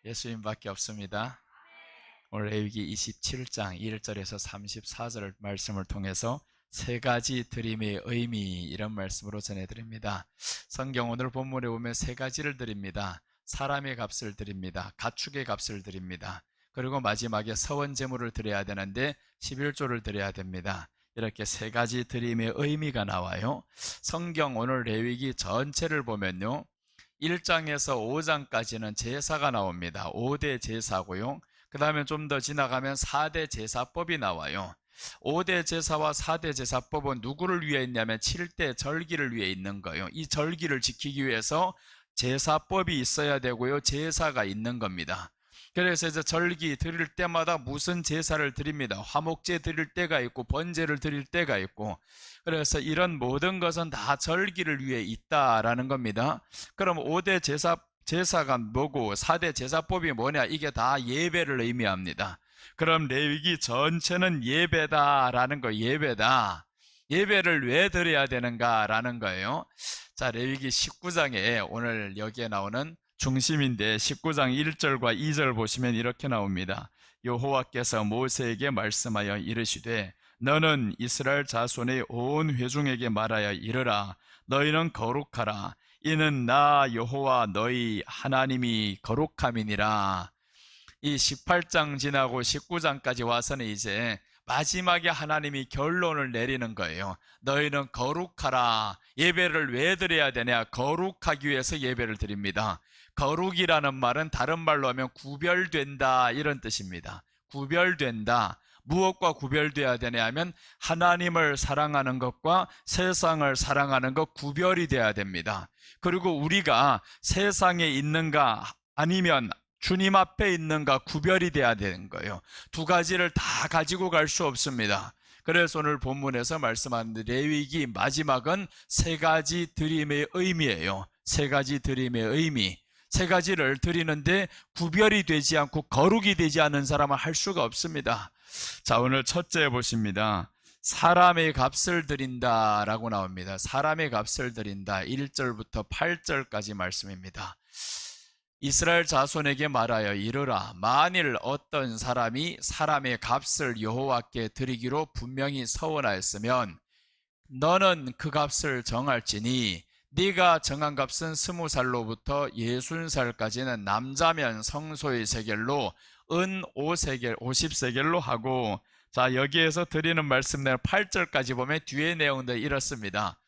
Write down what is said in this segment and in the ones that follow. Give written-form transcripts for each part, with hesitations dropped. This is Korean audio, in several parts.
예수님밖에 없습니다. 오늘 레위기 27장 1절에서 34절 말씀을 통해서 세 가지 드림의 의미, 이런 말씀으로 전해드립니다. 성경 오늘 본문에 보면 세 가지를 드립니다. 사람의 값을 드립니다. 가축의 값을 드립니다. 그리고 마지막에 서원 제물을 드려야 되는데 11조를 드려야 됩니다. 이렇게 세 가지 드림의 의미가 나와요. 성경 오늘 레위기 전체를 보면요, 1장에서 5장까지는 제사가 나옵니다. 5대 제사고요. 그 다음에 좀 더 지나가면 4대 제사법이 나와요. 5대 제사와 4대 제사법은 누구를 위해 있냐면 7대 절기를 위해 있는 거예요. 이 절기를 지키기 위해서 제사법이 있어야 되고요, 제사가 있는 겁니다. 그래서 이제 절기 드릴 때마다 무슨 제사를 드립니다. 화목제 드릴 때가 있고 번제를 드릴 때가 있고, 그래서 이런 모든 것은 다 절기를 위해 있다라는 겁니다. 그럼 5대 제사가 뭐고 4대 제사법이 뭐냐? 이게 다 예배를 의미합니다. 그럼 레위기 전체는 예배다라는 거, 예배다. 예배를 왜 드려야 되는가라는 거예요. 자, 레위기 19장에 오늘 여기에 나오는 중심인데 19장 1절과 2절 보시면 이렇게 나옵니다. 여호와께서 모세에게 말씀하여 이르시되 너는 이스라엘 자손의 온 회중에게 말하여 이르라. 너희는 거룩하라. 이는 나 여호와 너희 하나님이 거룩함이니라. 이 18장 지나고 19장까지 와서는 이제 마지막에 하나님이 결론을 내리는 거예요. 너희는 거룩하라. 예배를 왜 드려야 되냐? 거룩하기 위해서 예배를 드립니다. 거룩이라는 말은 다른 말로 하면 구별된다, 이런 뜻입니다. 구별된다. 무엇과 구별되어야 되냐 하면 하나님을 사랑하는 것과 세상을 사랑하는 것, 구별이 되어야 됩니다. 그리고 우리가 세상에 있는가 아니면 주님 앞에 있는가 구별이 돼야 되는 거예요. 두 가지를 다 가지고 갈 수 없습니다. 그래서 오늘 본문에서 말씀하는 레위기 마지막은 세 가지 드림의 의미예요. 세 가지 드림의 의미. 세 가지를 드리는데 구별이 되지 않고 거룩이 되지 않은 사람은 할 수가 없습니다. 자, 오늘 첫째 보십니다. 사람의 값을 드린다 라고 나옵니다. 사람의 값을 드린다. 1절부터 8절까지 말씀입니다. 이스라엘 자손에게 말하여 이르라. 만일 어떤 사람이 사람의 값을 여호와께 드리기로 분명히 서원하였으면 너는 그 값을 정할지니 네가 정한 값은 20살로부터 60살까지는 남자면 성소의 세겔로 은 5세겔 50세겔로 하고, 자, 여기에서 드리는 말씀 내용 8절까지 보면 뒤에 내용들 이렇습니다.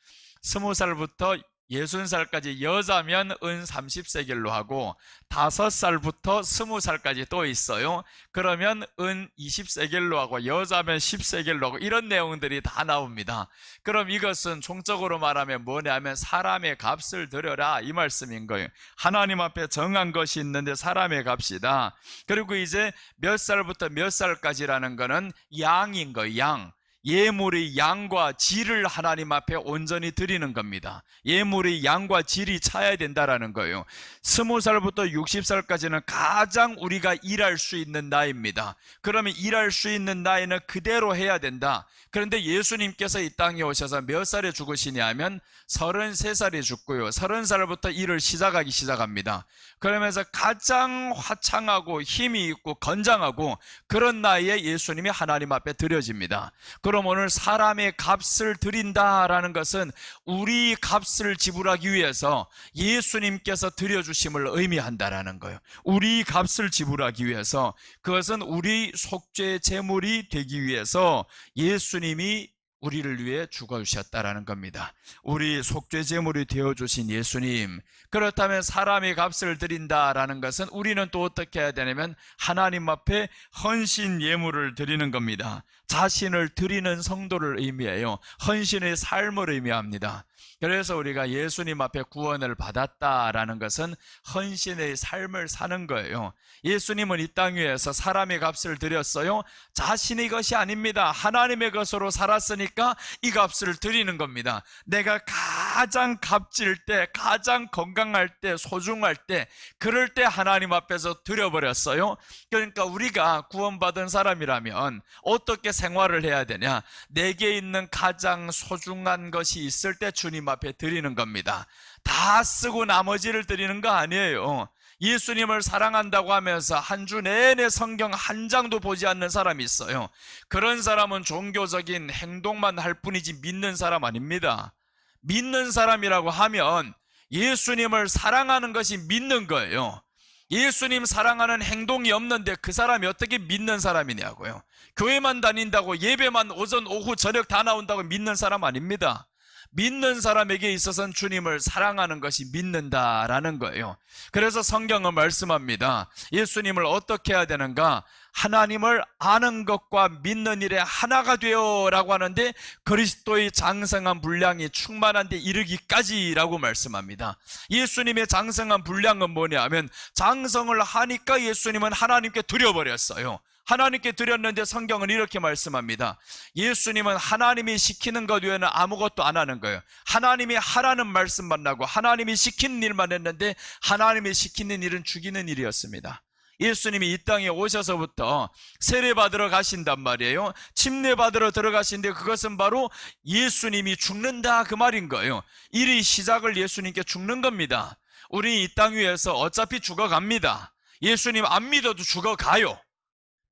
20살부터 60살까지 여자면 은 30세겔로 하고 5살부터 20살까지 또 있어요. 그러면 은 20세겔로 하고 여자면 10세겔로 하고 이런 내용들이 다 나옵니다. 그럼 이것은 총적으로 말하면 뭐냐면 사람의 값을 드려라, 이 말씀인 거예요. 하나님 앞에 정한 것이 있는데 사람의 값이다. 그리고 이제 몇 살부터 몇 살까지라는 거는 양인 거예요. 양. 예물의 양과 질을 하나님 앞에 온전히 드리는 겁니다. 예물의 양과 질이 차야 된다라는 거예요. 20살부터 60살까지는 가장 우리가 일할 수 있는 나이입니다. 그러면 일할 수 있는 나이는 그대로 해야 된다. 그런데 예수님께서 이 땅에 오셔서 몇 살에 죽으시냐 하면 33살에 죽고요, 30살부터 일을 시작합니다. 그러면서 가장 화창하고 힘이 있고 건장하고 그런 나이에 예수님이 하나님 앞에 드려집니다. 그럼 오늘 사람의 값을 드린다라는 것은 우리 값을 지불하기 위해서 예수님께서 드려주심을 의미한다라는 거예요. 우리 값을 지불하기 위해서, 그것은 우리 속죄 제물이 되기 위해서 예수님이 우리를 위해 죽어주셨다라는 겁니다. 우리 속죄 제물이 되어주신 예수님. 그렇다면 사람의 값을 드린다라는 것은 우리는 또 어떻게 해야 되냐면 하나님 앞에 헌신 예물을 드리는 겁니다. 자신을 드리는 성도를 의미해요. 헌신의 삶을 의미합니다. 그래서 우리가 예수님 앞에 구원을 받았다라는 것은 헌신의 삶을 사는 거예요. 예수님은 이 땅 위에서 사람의 값을 드렸어요. 자신의 것이 아닙니다. 하나님의 것으로 살았으니까 이 값을 드리는 겁니다. 내가 가장 값질 때, 가장 건강할 때, 소중할 때, 그럴 때 하나님 앞에서 드려버렸어요. 그러니까 우리가 구원받은 사람이라면 어떻게 생활을 해야 되냐? 내게 있는 가장 소중한 것이 있을 때 주님 앞에 드리는 겁니다. 다 쓰고 나머지를 드리는 거 아니에요. 예수님을 사랑한다고 하면서 한 주 내내 성경 한 장도 보지 않는 사람이 있어요. 그런 사람은 종교적인 행동만 할 뿐이지 믿는 사람 아닙니다. 믿는 사람이라고 하면 예수님을 사랑하는 것이 믿는 거예요. 예수님 사랑하는 행동이 없는데 그 사람이 어떻게 믿는 사람이냐고요. 교회만 다닌다고, 예배만 오전 오후 저녁 다 나온다고 믿는 사람 아닙니다. 믿는 사람에게 있어서는 주님을 사랑하는 것이 믿는다라는 거예요. 그래서 성경은 말씀합니다. 예수님을 어떻게 해야 되는가? 하나님을 아는 것과 믿는 일에 하나가 되어라고 하는데, 그리스도의 장성한 분량이 충만한 데 이르기까지라고 말씀합니다. 예수님의 장성한 분량은 뭐냐면, 장성을 하니까 예수님은 하나님께 드려버렸어요. 하나님께 드렸는데 성경은 이렇게 말씀합니다. 예수님은 하나님이 시키는 것 외에는 아무것도 안 하는 거예요. 하나님이 하라는 말씀만 하고 하나님이 시키는 일만 했는데, 하나님이 시키는 일은 죽이는 일이었습니다. 예수님이 이 땅에 오셔서부터 세례받으러 가신단 말이에요. 침례받으러 들어가신데, 그것은 바로 예수님이 죽는다 그 말인 거예요. 일의 시작을 예수님께 죽는 겁니다. 우리 이 땅 위에서 어차피 죽어갑니다. 예수님 안 믿어도 죽어가요.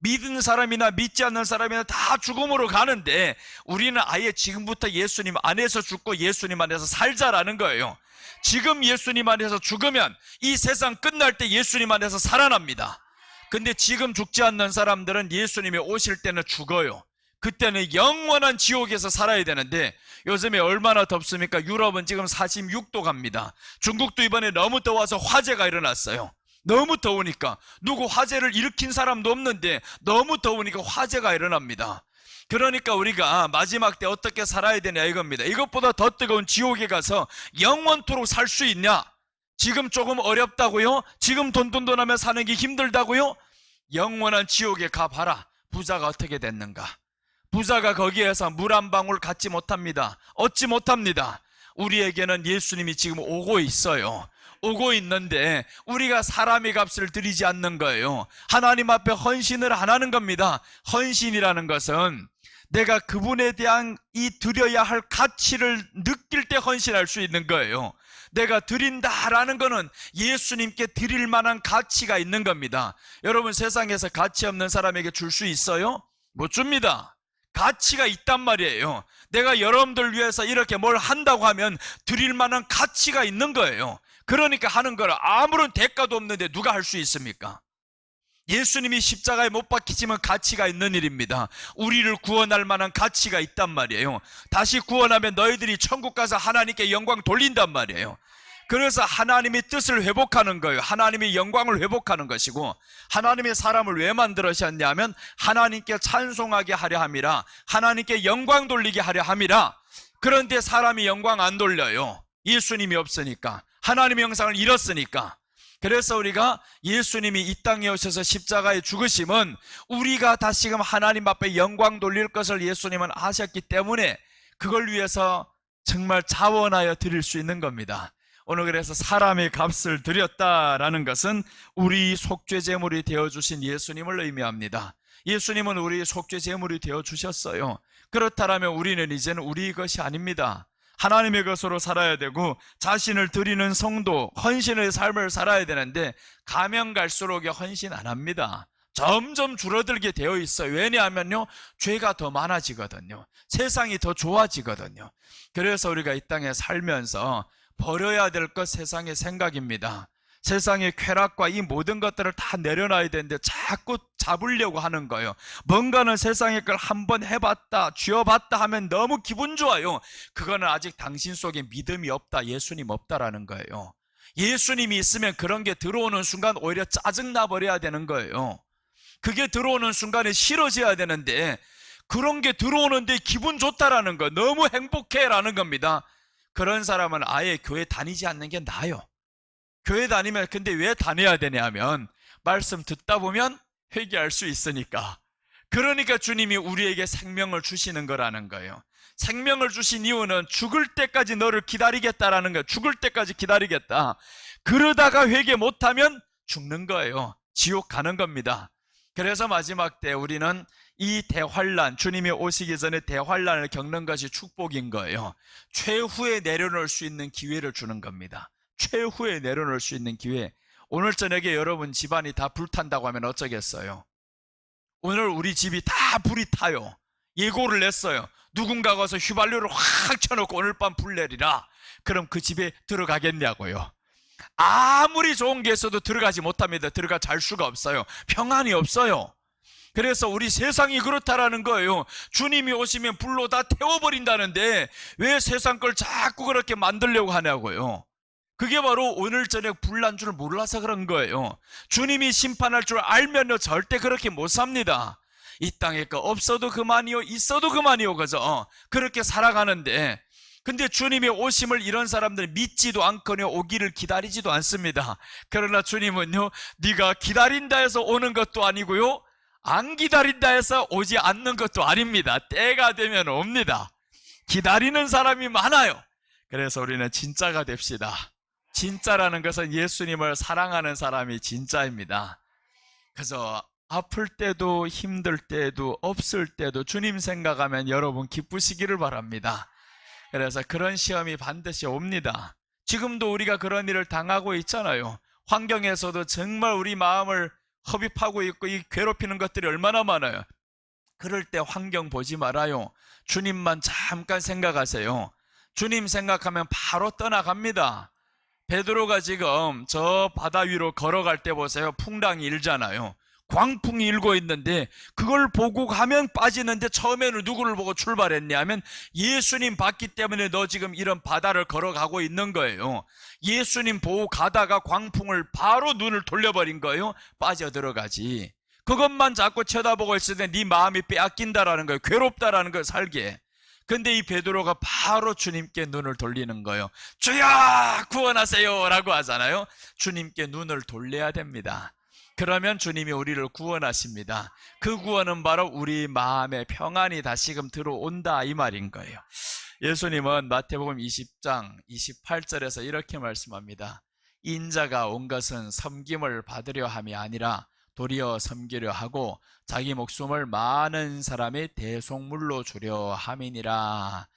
믿는 사람이나 믿지 않는 사람이나 다 죽음으로 가는데, 우리는 아예 지금부터 예수님 안에서 죽고 예수님 안에서 살자라는 거예요. 지금 예수님 안에서 죽으면 이 세상 끝날 때 예수님 안에서 살아납니다. 근데 지금 죽지 않는 사람들은 예수님이 오실 때는 죽어요. 그때는 영원한 지옥에서 살아야 되는데, 요즘에 얼마나 덥습니까? 유럽은 지금 46도 갑니다. 중국도 이번에 너무 더워서 화재가 일어났어요. 너무 더우니까. 누구 화재를 일으킨 사람도 없는데 너무 더우니까 화재가 일어납니다. 그러니까 우리가 마지막 때 어떻게 살아야 되냐 이겁니다. 이것보다 더 뜨거운 지옥에 가서 영원토록 살 수 있냐? 지금 조금 어렵다고요? 지금 돈돈돈하며 사는 게 힘들다고요? 영원한 지옥에 가봐라. 부자가 어떻게 됐는가? 부자가 거기에서 물 한 방울 갖지 못합니다. 얻지 못합니다. 우리에게는 예수님이 지금 오고 있어요. 오고 있는데 우리가 사람의 값을 들이지 않는 거예요. 하나님 앞에 헌신을 안 하는 겁니다. 헌신이라는 것은 내가 그분에 대한 이 드려야 할 가치를 느낄 때 헌신할 수 있는 거예요. 내가 드린다라는 거는 예수님께 드릴 만한 가치가 있는 겁니다. 여러분, 세상에서 가치 없는 사람에게 줄 수 있어요? 못 줍니다. 가치가 있단 말이에요. 내가 여러분들 위해서 이렇게 뭘 한다고 하면 드릴 만한 가치가 있는 거예요. 그러니까 하는 거라. 아무런 대가도 없는데 누가 할 수 있습니까? 예수님이 십자가에 못 박히시면 가치가 있는 일입니다. 우리를 구원할 만한 가치가 있단 말이에요. 다시 구원하면 너희들이 천국 가서 하나님께 영광 돌린단 말이에요. 그래서 하나님의 뜻을 회복하는 거예요. 하나님의 영광을 회복하는 것이고, 하나님의 사람을 왜 만들으셨냐면 하나님께 찬송하게 하려 함이라, 하나님께 영광 돌리게 하려 함이라. 그런데 사람이 영광 안 돌려요. 예수님이 없으니까, 하나님의 형상을 잃었으니까. 그래서 우리가 예수님이 이 땅에 오셔서 십자가에 죽으심은 우리가 다시금 하나님 앞에 영광 돌릴 것을 예수님은 하셨기 때문에 그걸 위해서 정말 자원하여 드릴 수 있는 겁니다. 오늘 그래서 사람의 값을 드렸다라는 것은 우리 속죄 제물이 되어주신 예수님을 의미합니다. 예수님은 우리 속죄 제물이 되어주셨어요. 그렇다면 우리는 이제는 우리 것이 아닙니다. 하나님의 것으로 살아야 되고 자신을 드리는 성도, 헌신의 삶을 살아야 되는데 가면 갈수록 헌신 안 합니다. 점점 줄어들게 되어 있어요. 왜냐하면요, 죄가 더 많아지거든요. 세상이 더 좋아지거든요. 그래서 우리가 이 땅에 살면서 버려야 될 것 세상의 생각입니다. 세상의 쾌락과 이 모든 것들을 다 내려놔야 되는데 자꾸 잡으려고 하는 거예요. 뭔가는 세상의 걸 한번 해봤다, 쥐어봤다 하면 너무 기분 좋아요. 그거는 아직 당신 속에 믿음이 없다, 예수님 없다라는 거예요. 예수님이 있으면 그런 게 들어오는 순간 오히려 짜증나 버려야 되는 거예요. 그게 들어오는 순간에 싫어져야 되는데 그런 게 들어오는데 기분 좋다라는 거, 너무 행복해라는 겁니다. 그런 사람은 아예 교회 다니지 않는 게 나아요. 교회 다니면, 근데 왜 다녀야 되냐면 말씀 듣다 보면 회개할 수 있으니까. 그러니까 주님이 우리에게 생명을 주시는 거라는 거예요. 생명을 주신 이유는 죽을 때까지 너를 기다리겠다라는 거예요. 죽을 때까지 기다리겠다. 그러다가 회개 못하면 죽는 거예요. 지옥 가는 겁니다. 그래서 마지막 때 우리는 이 대환란, 주님이 오시기 전에 대환란을 겪는 것이 축복인 거예요. 최후에 내려놓을 수 있는 기회를 주는 겁니다. 최후에 내려놓을 수 있는 기회. 오늘 저녁에 여러분 집안이 다 불탄다고 하면 어쩌겠어요? 오늘 우리 집이 다 불이 타요. 예고를 냈어요. 누군가가 와서 휘발유를 확 쳐놓고 오늘 밤 불 내리라. 그럼 그 집에 들어가겠냐고요? 아무리 좋은 게 있어도 들어가지 못합니다. 들어가 잘 수가 없어요. 평안이 없어요. 그래서 우리 세상이 그렇다라는 거예요. 주님이 오시면 불로 다 태워버린다는데 왜 세상 걸 자꾸 그렇게 만들려고 하냐고요. 그게 바로 오늘 저녁 불난 줄 몰라서 그런 거예요. 주님이 심판할 줄 알면요 절대 그렇게 못 삽니다. 이 땅에 거 없어도 그만이요 있어도 그만이요 그죠? 그렇게 살아가는데 근데 주님의 오심을 이런 사람들이 믿지도 않거든요. 오기를 기다리지도 않습니다. 그러나 주님은요 네가 기다린다 해서 오는 것도 아니고요 안 기다린다 해서 오지 않는 것도 아닙니다. 때가 되면 옵니다. 기다리는 사람이 많아요. 그래서 우리는 진짜가 됩시다. 진짜라는 것은 예수님을 사랑하는 사람이 진짜입니다. 그래서 아플 때도 힘들 때도 없을 때도 주님 생각하면 여러분 기쁘시기를 바랍니다. 그래서 그런 시험이 반드시 옵니다. 지금도 우리가 그런 일을 당하고 있잖아요. 환경에서도 정말 우리 마음을 허비하고 있고 이 괴롭히는 것들이 얼마나 많아요. 그럴 때 환경 보지 말아요. 주님만 잠깐 생각하세요. 주님 생각하면 바로 떠나갑니다. 베드로가 지금 저 바다 위로 걸어갈 때 보세요. 풍랑이 일잖아요. 광풍이 일고 있는데 그걸 보고 가면 빠지는데 처음에는 누구를 보고 출발했냐 하면 예수님 봤기 때문에 너 지금 이런 바다를 걸어가고 있는 거예요. 예수님 보고 가다가 광풍을 바로 눈을 돌려버린 거예요. 빠져들어가지. 그것만 자꾸 쳐다보고 있을 때 네 마음이 빼앗긴다라는 거예요. 괴롭다라는 걸 살게. 근데 이 베드로가 바로 주님께 눈을 돌리는 거예요. 주여 구원하세요 라고 하잖아요. 주님께 눈을 돌려야 됩니다. 그러면 주님이 우리를 구원하십니다. 그 구원은 바로 우리 마음의 평안이 다시금 들어온다 이 말인 거예요. 예수님은 마태복음 20장 28절에서 이렇게 말씀합니다. 인자가 온 것은 섬김을 받으려 함이 아니라 도리어 섬기려 하고 자기 목숨을 많은 사람의 대속물로 주려 함이니라.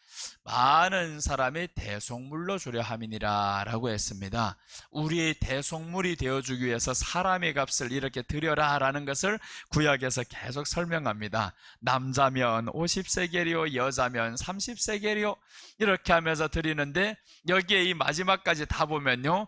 많은 사람의 대속물로 주려 함이니라 라고 했습니다. 우리의 대속물이 되어주기 위해서 사람의 값을 이렇게 드려라 라는 것을 구약에서 계속 설명합니다. 남자면 50세겔이요 여자면 30세겔이요 이렇게 하면서 드리는데 여기에 이 마지막까지 다 보면요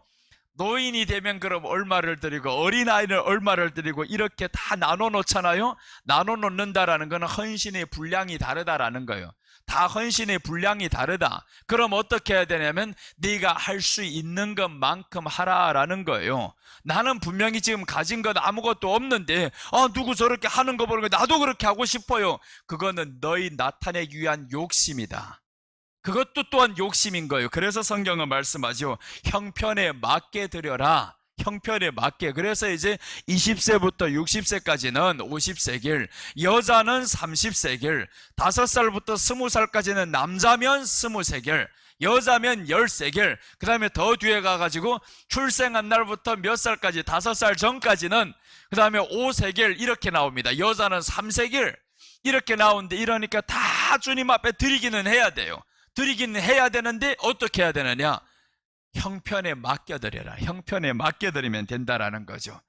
노인이 되면 그럼 얼마를 드리고 어린아이는 얼마를 드리고 이렇게 다 나눠 놓잖아요. 나눠 놓는다라는 것은 헌신의 분량이 다르다라는 거예요. 다 헌신의 분량이 다르다. 그럼 어떻게 해야 되냐면 네가 할 수 있는 것만큼 하라라는 거예요. 나는 분명히 지금 가진 것 아무것도 없는데 누구 저렇게 하는 거 보는 거 나도 그렇게 하고 싶어요. 그거는 너희 나타내기 위한 욕심이다. 그것도 또한 욕심인 거예요. 그래서 성경은 말씀하죠. 형편에 맞게 드려라. 형편에 맞게. 그래서 이제 20세부터 60세까지는 50세겔, 여자는 30세겔, 5살부터 20살까지는 남자면 20세겔, 여자면 10세겔, 그 다음에 더 뒤에 가가지고 출생한 날부터 몇 살까지 5살 전까지는 그 다음에 5세겔 이렇게 나옵니다. 여자는 3세겔 이렇게 나오는데 이러니까 다 주님 앞에 드리기는 해야 돼요. 드리기는 해야 되는데 어떻게 해야 되느냐? 형편에 맡겨드려라. 형편에 맡겨드리면 된다라는 거죠.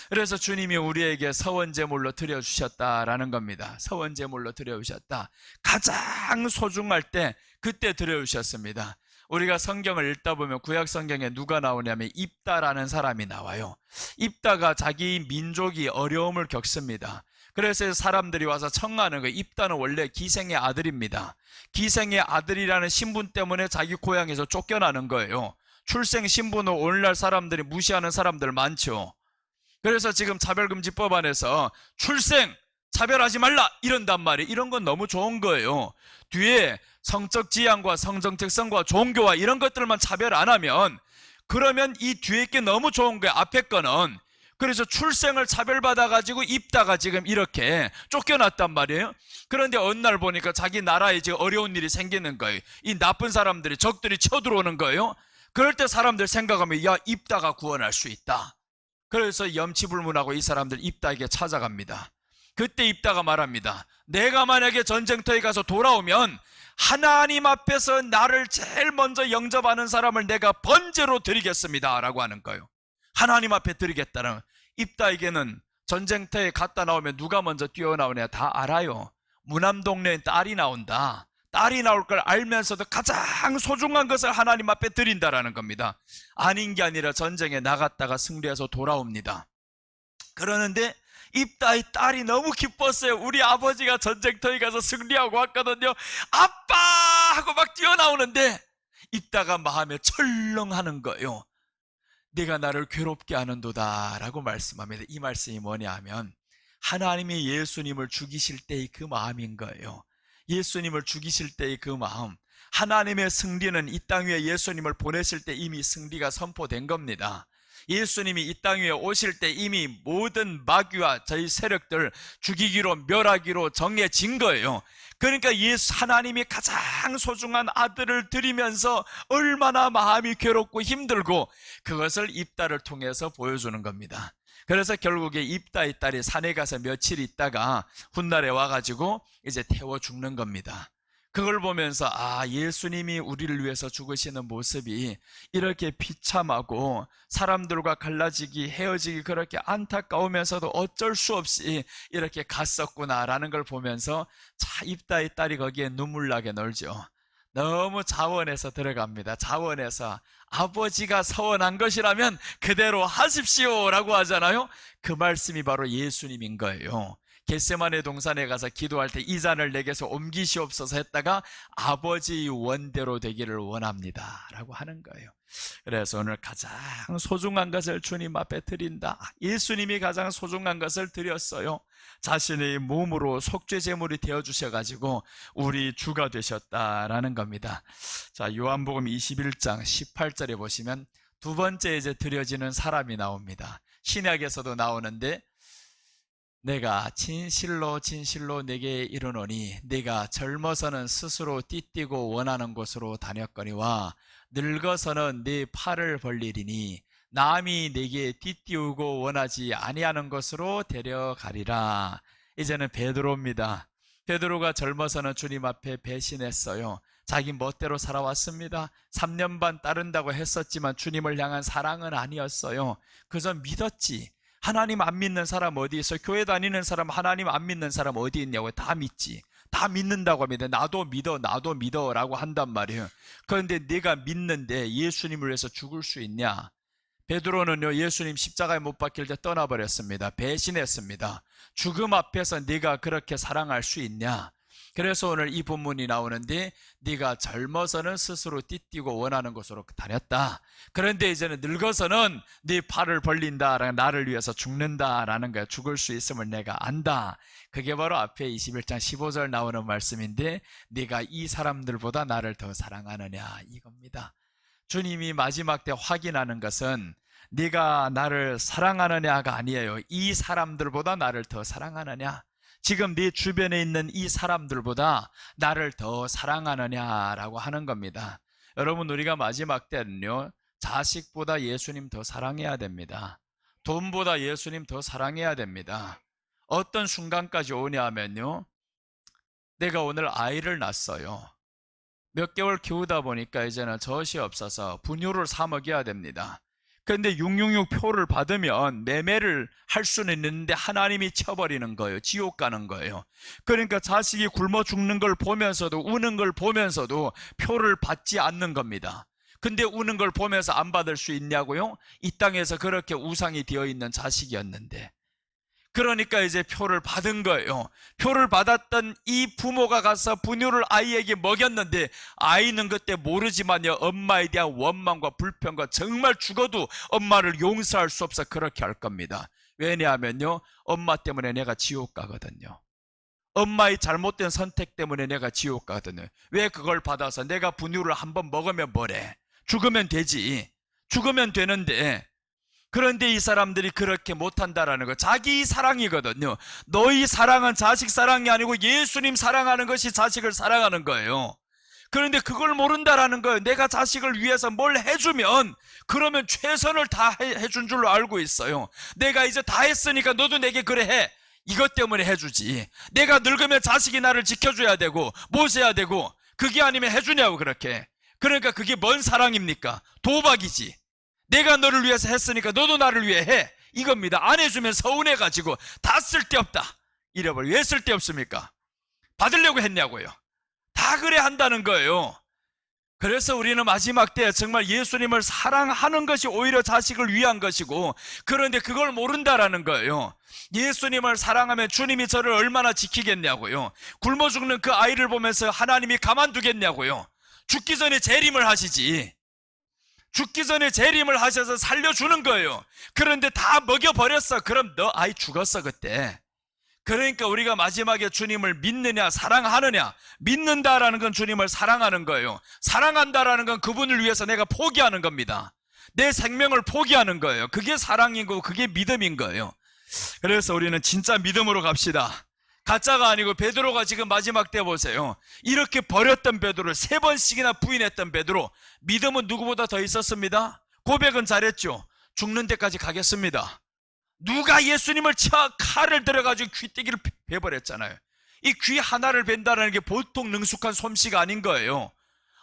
그래서 주님이 우리에게 서원제물로 드려주셨다라는 겁니다. 서원제물로 드려주셨다. 가장 소중할 때 그때 드려주셨습니다. 우리가 성경을 읽다 보면 구약 성경에 누가 나오냐면 입다라는 사람이 나와요. 입다가 자기 민족이 어려움을 겪습니다. 그래서 사람들이 와서 청하는 거예요. 입다는 원래 기생의 아들입니다. 기생의 아들이라는 신분 때문에 자기 고향에서 쫓겨나는 거예요. 출생 신분을 오늘날 사람들이 무시하는 사람들 많죠. 그래서 지금 차별금지법 안에서 출생 차별하지 말라 이런단 말이에요. 이런 건 너무 좋은 거예요. 뒤에 성적 지향과 성적 특성과 종교와 이런 것들만 차별 안 하면 그러면 이 뒤에 게 너무 좋은 거예요. 앞에 거는. 그래서 출생을 차별받아가지고 입다가 지금 이렇게 쫓겨났단 말이에요. 그런데 어느 날 보니까 자기 나라에 지금 어려운 일이 생기는 거예요. 이 나쁜 사람들이 적들이 쳐들어오는 거예요. 그럴 때 사람들 생각하면 야 입다가 구원할 수 있다. 그래서 염치불문하고 이 사람들 입다에게 찾아갑니다. 그때 입다가 말합니다. 내가 만약에 전쟁터에 가서 돌아오면 하나님 앞에서 나를 제일 먼저 영접하는 사람을 내가 번제로 드리겠습니다 라고 하는 거예요. 하나님 앞에 드리겠다는. 입다에게는 전쟁터에 갔다 나오면 누가 먼저 뛰어나오냐 다 알아요. 무남동네에 딸이 나온다. 딸이 나올 걸 알면서도 가장 소중한 것을 하나님 앞에 드린다라는 겁니다. 아닌 게 아니라 전쟁에 나갔다가 승리해서 돌아옵니다. 그러는데 입다의 딸이 너무 기뻤어요. 우리 아버지가 전쟁터에 가서 승리하고 왔거든요. 아빠! 하고 막 뛰어나오는데 입다가 마음에 철렁하는 거예요. 네가 나를 괴롭게 하는도다 라고 말씀합니다. 이 말씀이 뭐냐 하면 하나님이 예수님을 죽이실 때의 그 마음인 거예요. 예수님을 죽이실 때의 그 마음. 하나님의 승리는 이 땅 위에 예수님을 보내실 때 이미 승리가 선포된 겁니다. 예수님이 이 땅 위에 오실 때 이미 모든 마귀와 저희 세력들 죽이기로 멸하기로 정해진 거예요. 그러니까 하나님이 가장 소중한 아들을 드리면서 얼마나 마음이 괴롭고 힘들고 그것을 입다를 통해서 보여주는 겁니다. 그래서 결국에 입다의 딸이 산에 가서 며칠 있다가 훗날에 와가지고 이제 태워 죽는 겁니다. 그걸 보면서 예수님이 우리를 위해서 죽으시는 모습이 이렇게 비참하고 사람들과 갈라지기 헤어지기 그렇게 안타까우면서도 어쩔 수 없이 이렇게 갔었구나라는 걸 보면서 입다의 딸이 거기에 눈물 나게 놀죠. 너무 자원해서 들어갑니다. 자원해서 아버지가 서원한 것이라면 그대로 하십시오 라고 하잖아요. 그 말씀이 바로 예수님인 거예요. 겟세마네 동산에 가서 기도할 때 이 잔을 내게서 옮기시옵소서 했다가 아버지의 원대로 되기를 원합니다 라고 하는 거예요. 그래서 오늘 가장 소중한 것을 주님 앞에 드린다. 예수님이 가장 소중한 것을 드렸어요. 자신의 몸으로 속죄제물이 되어주셔가지고 우리 주가 되셨다라는 겁니다. 자, 요한복음 21장 18절에 보시면 두 번째 이제 드려지는 사람이 나옵니다. 신약에서도 나오는데 내가 진실로 진실로 내게 이르노니 네가 젊어서는 스스로 띠띠고 원하는 곳으로 다녔거니와 늙어서는 네 팔을 벌리리니 남이 내게 띠띠우고 원하지 아니하는 곳으로 데려가리라. 이제는 베드로입니다. 베드로가 젊어서는 주님 앞에 배신했어요. 자기 멋대로 살아왔습니다. 3년 반 따른다고 했었지만 주님을 향한 사랑은 아니었어요. 그저 믿었지. 하나님 안 믿는 사람 어디 있어? 교회 다니는 사람 하나님 안 믿는 사람 어디 있냐고. 다 믿지. 다 믿는다고 합니다. 나도 믿어 라고 한단 말이에요. 그런데 네가 믿는데 예수님을 위해서 죽을 수 있냐? 베드로는요, 예수님 십자가에 못 박힐 때 떠나버렸습니다. 배신했습니다. 죽음 앞에서 네가 그렇게 사랑할 수 있냐? 그래서 오늘 이 본문이 나오는데 네가 젊어서는 스스로 띠띠고 원하는 곳으로 다녔다. 그런데 이제는 늙어서는 네 팔을 벌린다. 나를 위해서 죽는다라는 거야. 죽을 수 있음을 내가 안다. 그게 바로 앞에 21장 15절 나오는 말씀인데 네가 이 사람들보다 나를 더 사랑하느냐 이겁니다. 주님이 마지막 때 확인하는 것은 네가 나를 사랑하느냐가 아니에요. 이 사람들보다 나를 더 사랑하느냐. 지금 네 주변에 있는 이 사람들보다 나를 더 사랑하느냐라고 하는 겁니다. 여러분, 우리가 마지막 때는요, 자식보다 예수님 더 사랑해야 됩니다. 돈보다 예수님 더 사랑해야 됩니다. 어떤 순간까지 오냐 하면요, 내가 오늘 아이를 낳았어요. 몇 개월 키우다 보니까 이제는 젖이 없어서 분유를 사 먹여야 됩니다. 그런데 666 표를 받으면 매매를 할 수는 있는데 하나님이 쳐버리는 거예요. 지옥 가는 거예요. 그러니까 자식이 굶어 죽는 걸 보면서도, 우는 걸 보면서도 표를 받지 않는 겁니다. 근데 우는 걸 보면서 안 받을 수 있냐고요? 이 땅에서 그렇게 우상이 되어 있는 자식이었는데. 그러니까 이제 표를 받은 거예요. 표를 받았던 이 부모가 가서 분유를 아이에게 먹였는데 아이는 그때 모르지만요, 엄마에 대한 원망과 불평과 정말 죽어도 엄마를 용서할 수 없어 그렇게 할 겁니다. 왜냐하면요, 엄마 때문에 내가 지옥 가거든요. 엄마의 잘못된 선택 때문에 내가 지옥 가거든요. 왜 그걸 받아서 내가 분유를 한번 먹으면 뭐래? 죽으면 되지. 죽으면 되는데, 그런데 이 사람들이 그렇게 못한다라는 거, 자기 사랑이거든요. 너희 사랑은 자식 사랑이 아니고 예수님 사랑하는 것이 자식을 사랑하는 거예요. 그런데 그걸 모른다라는 거예요. 내가 자식을 위해서 뭘 해주면 그러면 최선을 다 해준 줄로 알고 있어요. 내가 이제 다 했으니까 너도 내게 그래 해. 이것 때문에 해주지. 내가 늙으면 자식이 나를 지켜줘야 되고 모셔야 되고 그게 아니면 해주냐고 그렇게. 그러니까 그게 뭔 사랑입니까? 도박이지. 내가 너를 위해서 했으니까 너도 나를 위해 해. 이겁니다. 안 해주면 서운해가지고 다 쓸데없다. 잃어버려. 왜 쓸데없습니까? 받으려고 했냐고요. 다 그래 한다는 거예요. 그래서 우리는 마지막 때 정말 예수님을 사랑하는 것이 오히려 자식을 위한 것이고, 그런데 그걸 모른다라는 거예요. 예수님을 사랑하면 주님이 저를 얼마나 지키겠냐고요. 굶어 죽는 그 아이를 보면서 하나님이 가만두겠냐고요. 죽기 전에 재림을 하시지. 죽기 전에 재림을 하셔서 살려주는 거예요. 그런데 다 먹여버렸어. 그럼 너 아이 죽었어 그때. 그러니까 우리가 마지막에 주님을 믿느냐 사랑하느냐. 믿는다라는 건 주님을 사랑하는 거예요. 사랑한다라는 건 그분을 위해서 내가 포기하는 겁니다. 내 생명을 포기하는 거예요. 그게 사랑이고 그게 믿음인 거예요. 그래서 우리는 진짜 믿음으로 갑시다. 가짜가 아니고 베드로가 지금 마지막 때 보세요. 이렇게 버렸던 베드로, 3번씩이나 부인했던 베드로, 믿음은 누구보다 더 있었습니다. 고백은 잘했죠. 죽는 데까지 가겠습니다. 누가 예수님을 쳐 칼을 들어가지고 귀때기를 베버렸잖아요. 이 귀 하나를 벤다는 게 보통 능숙한 솜씨가 아닌 거예요.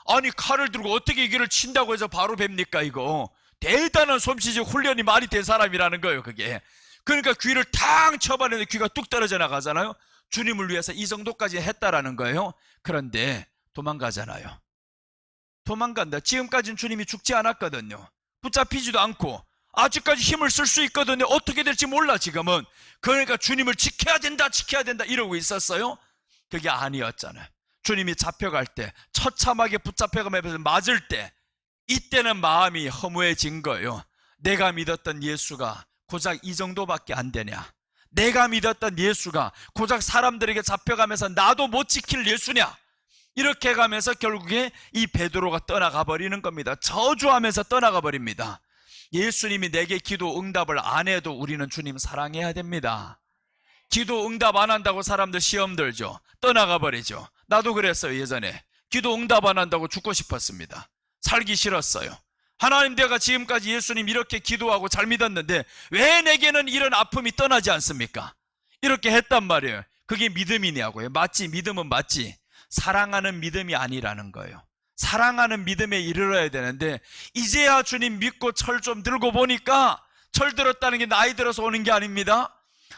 아니 칼을 들고 어떻게 이거를 친다고 해서 바로 뵙니까 이거. 대단한 솜씨지. 훈련이 많이 된 사람이라는 거예요 그게. 그러니까 귀를 탕 쳐버리는데 귀가 뚝 떨어져 나가잖아요. 주님을 위해서 이 정도까지 했다라는 거예요. 그런데 도망가잖아요. 도망간다. 지금까지는 주님이 죽지 않았거든요. 붙잡히지도 않고 아직까지 힘을 쓸 수 있거든요. 어떻게 될지 몰라 지금은. 그러니까 주님을 지켜야 된다 지켜야 된다 이러고 있었어요. 그게 아니었잖아요. 주님이 잡혀갈 때, 처참하게 붙잡혀가면서 맞을 때, 이때는 마음이 허무해진 거예요. 내가 믿었던 예수가 고작 이 정도밖에 안 되냐. 내가 믿었던 예수가 고작 사람들에게 잡혀가면서 나도 못 지킬 예수냐. 이렇게 가면서 결국에 이 베드로가 떠나가 버리는 겁니다. 저주하면서 떠나가 버립니다. 예수님이 내게 기도 응답을 안 해도 우리는 주님 사랑해야 됩니다. 기도 응답 안 한다고 사람들 시험 들죠. 떠나가 버리죠. 나도 그랬어요. 예전에 기도 응답 안 한다고 죽고 싶었습니다. 살기 싫었어요. 하나님, 내가 지금까지 예수님 이렇게 기도하고 잘 믿었는데 왜 내게는 이런 아픔이 떠나지 않습니까? 이렇게 했단 말이에요. 그게 믿음이냐고요. 맞지, 믿음은 맞지. 사랑하는 믿음이 아니라는 거예요. 사랑하는 믿음에 이르러야 되는데, 이제야 주님 믿고 철 좀 들고 보니까, 철 들었다는 게 나이 들어서 오는 게 아닙니다.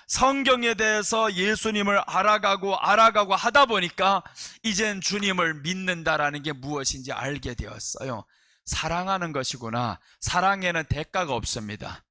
성경에 대해서 예수님을 알아가고 하다 보니까 이젠 주님을 믿는다라는 게 무엇인지 알게 되었어요. 사랑하는 것이구나. 사랑에는 대가가 없습니다.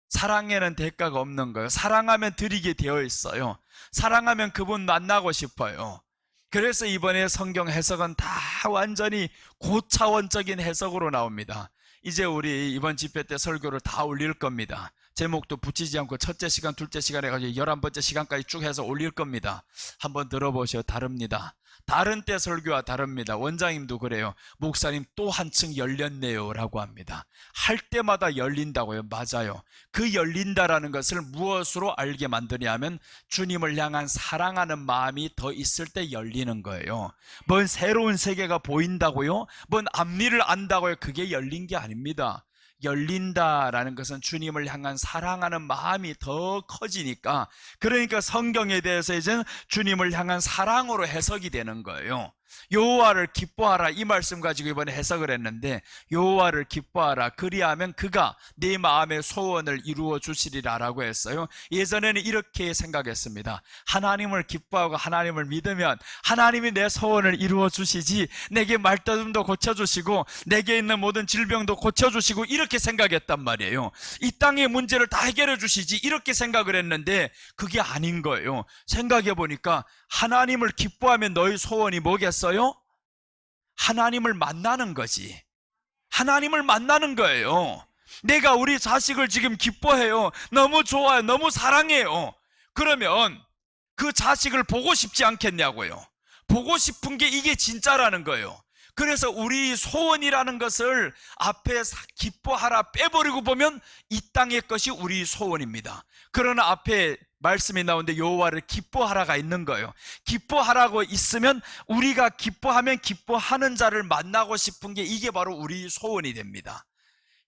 사랑에는 대가가 없는 거예요. 사랑하면 드리게 되어 있어요. 사랑하면 그분 만나고 싶어요. 그래서 이번에 성경 해석은 다 완전히 고차원적인 해석으로 나옵니다. 이제 우리 이번 집회 때 설교를 다 올릴 겁니다. 제목도 붙이지 않고 첫째 시간, 둘째 시간 해가지고 11번째 시간까지 쭉 해서 올릴 겁니다. 한번 들어보셔. 다릅니다. 다른 때 설교와 다릅니다. 원장님도 그래요. 목사님 또 한층 열렸네요 라고 합니다. 할 때마다 열린다고요. 맞아요. 그 열린다라는 것을 무엇으로 알게 만드냐 하면 주님을 향한 사랑하는 마음이 더 있을 때 열리는 거예요. 뭔 새로운 세계가 보인다고요? 뭔 앞니를 안다고요? 그게 열린 게 아닙니다. 열린다라는 것은 주님을 향한 사랑하는 마음이 더 커지니까, 그러니까 성경에 대해서 이제는 주님을 향한 사랑으로 해석이 되는 거예요. 여호와를 기뻐하라, 이 말씀 가지고 이번에 해석을 했는데, 여호와를 기뻐하라, 그리하면 그가 네 마음의 소원을 이루어 주시리라 라고 했어요. 예전에는 이렇게 생각했습니다. 하나님을 기뻐하고 하나님을 믿으면 하나님이 내 소원을 이루어 주시지, 내게 말다툼도 고쳐주시고 내게 있는 모든 질병도 고쳐주시고, 이렇게 생각했단 말이에요. 이 땅의 문제를 다 해결해 주시지, 이렇게 생각을 했는데 그게 아닌 거예요. 생각해 보니까 하나님을 기뻐하면 너희 소원이 뭐겠어요? 하나님을 만나는 거지. 하나님을 만나는 거예요. 내가 우리 자식을 지금 기뻐해요. 너무 좋아요. 너무 사랑해요. 그러면 그 자식을 보고 싶지 않겠냐고요. 보고 싶은 게 이게 진짜라는 거예요. 그래서 우리 소원이라는 것을 앞에 기뻐하라 빼버리고 보면 이 땅의 것이 우리 소원입니다. 그러나 앞에 말씀이 나오는데 여호와를 기뻐하라가 있는 거예요. 기뻐하라고 있으면 우리가 기뻐하면 기뻐하는 자를 만나고 싶은 게 이게 바로 우리 소원이 됩니다.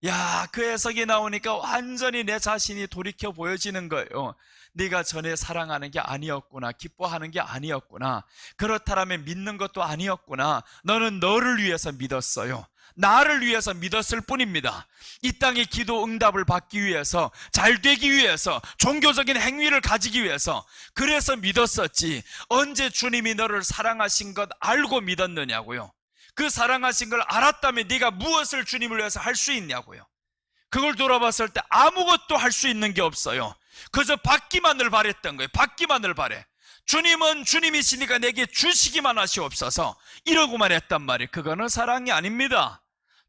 야, 그 해석이 나오니까 완전히 내 자신이 돌이켜 보여지는 거예요. 네가 전에 사랑하는 게 아니었구나. 기뻐하는 게 아니었구나. 그렇다면 믿는 것도 아니었구나. 너는 너를 위해서 믿었어요. 나를 위해서 믿었을 뿐입니다. 이 땅의 기도 응답을 받기 위해서, 잘 되기 위해서, 종교적인 행위를 가지기 위해서, 그래서 믿었었지. 언제 주님이 너를 사랑하신 것 알고 믿었느냐고요. 그 사랑하신 걸 알았다면 네가 무엇을 주님을 위해서 할 수 있냐고요. 그걸 돌아봤을 때 아무것도 할 수 있는 게 없어요. 그저 받기만을 바랬던 거예요. 받기만을 바래. 주님은 주님이시니까 내게 주시기만 하시옵소서, 이러고만 했단 말이에요. 그거는 사랑이 아닙니다.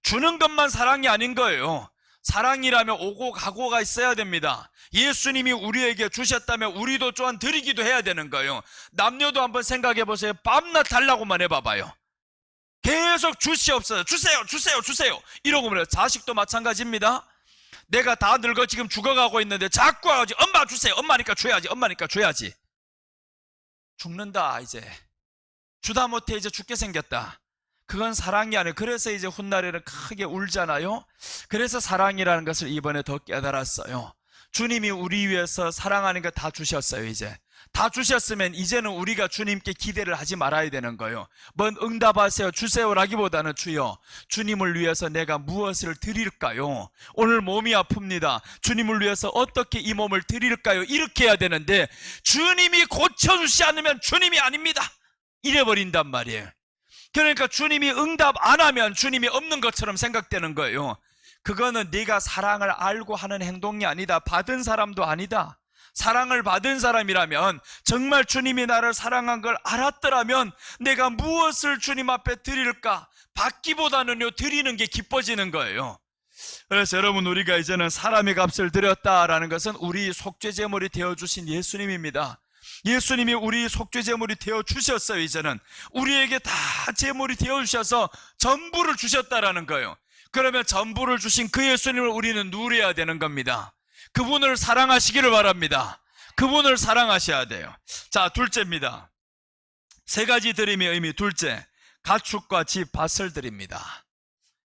주는 것만 사랑이 아닌 거예요. 사랑이라면 오고 가고가 있어야 됩니다. 예수님이 우리에게 주셨다면 우리도 또한 드리기도 해야 되는 거예요. 남녀도 한번 생각해 보세요. 밤낮 달라고만 해봐봐요. 계속 주시옵소서, 주세요 주세요 주세요 이러고 말해요. 자식도 마찬가지입니다. 내가 다 늙어 지금 죽어가고 있는데 자꾸 와가지고 엄마 주세요, 엄마니까 줘야지, 엄마니까 줘야지. 죽는다. 이제 주다 못해 이제 죽게 생겼다. 그건 사랑이 아니에요. 그래서 이제 훗날에는 크게 울잖아요. 그래서 사랑이라는 것을 이번에 더 깨달았어요. 주님이 우리 위해서 사랑하는 거 다 주셨어요. 이제 다 주셨으면 이제는 우리가 주님께 기대를 하지 말아야 되는 거예요. 뭔 응답하세요 주세요라기보다는 주여, 주님을 위해서 내가 무엇을 드릴까요? 오늘 몸이 아픕니다. 주님을 위해서 어떻게 이 몸을 드릴까요? 이렇게 해야 되는데 주님이 고쳐주지 않으면 주님이 아닙니다, 이래버린단 말이에요. 그러니까 주님이 응답 안 하면 주님이 없는 것처럼 생각되는 거예요. 그거는 네가 사랑을 알고 하는 행동이 아니다. 받은 사람도 아니다. 사랑을 받은 사람이라면, 정말 주님이 나를 사랑한 걸 알았더라면 내가 무엇을 주님 앞에 드릴까? 받기보다는요, 드리는 게 기뻐지는 거예요. 그래서 여러분, 우리가 이제는 사람의 값을 드렸다라는 것은 우리 속죄제물이 되어주신 예수님입니다. 예수님이 우리 속죄제물이 되어주셨어요. 이제는 우리에게 다 제물이 되어주셔서 전부를 주셨다라는 거예요. 그러면 전부를 주신 그 예수님을 우리는 누려야 되는 겁니다. 그분을 사랑하시기를 바랍니다. 그분을 사랑하셔야 돼요. 자, 둘째입니다. 세 가지 드림의 의미. 둘째, 가축과 집, 밭을 드립니다.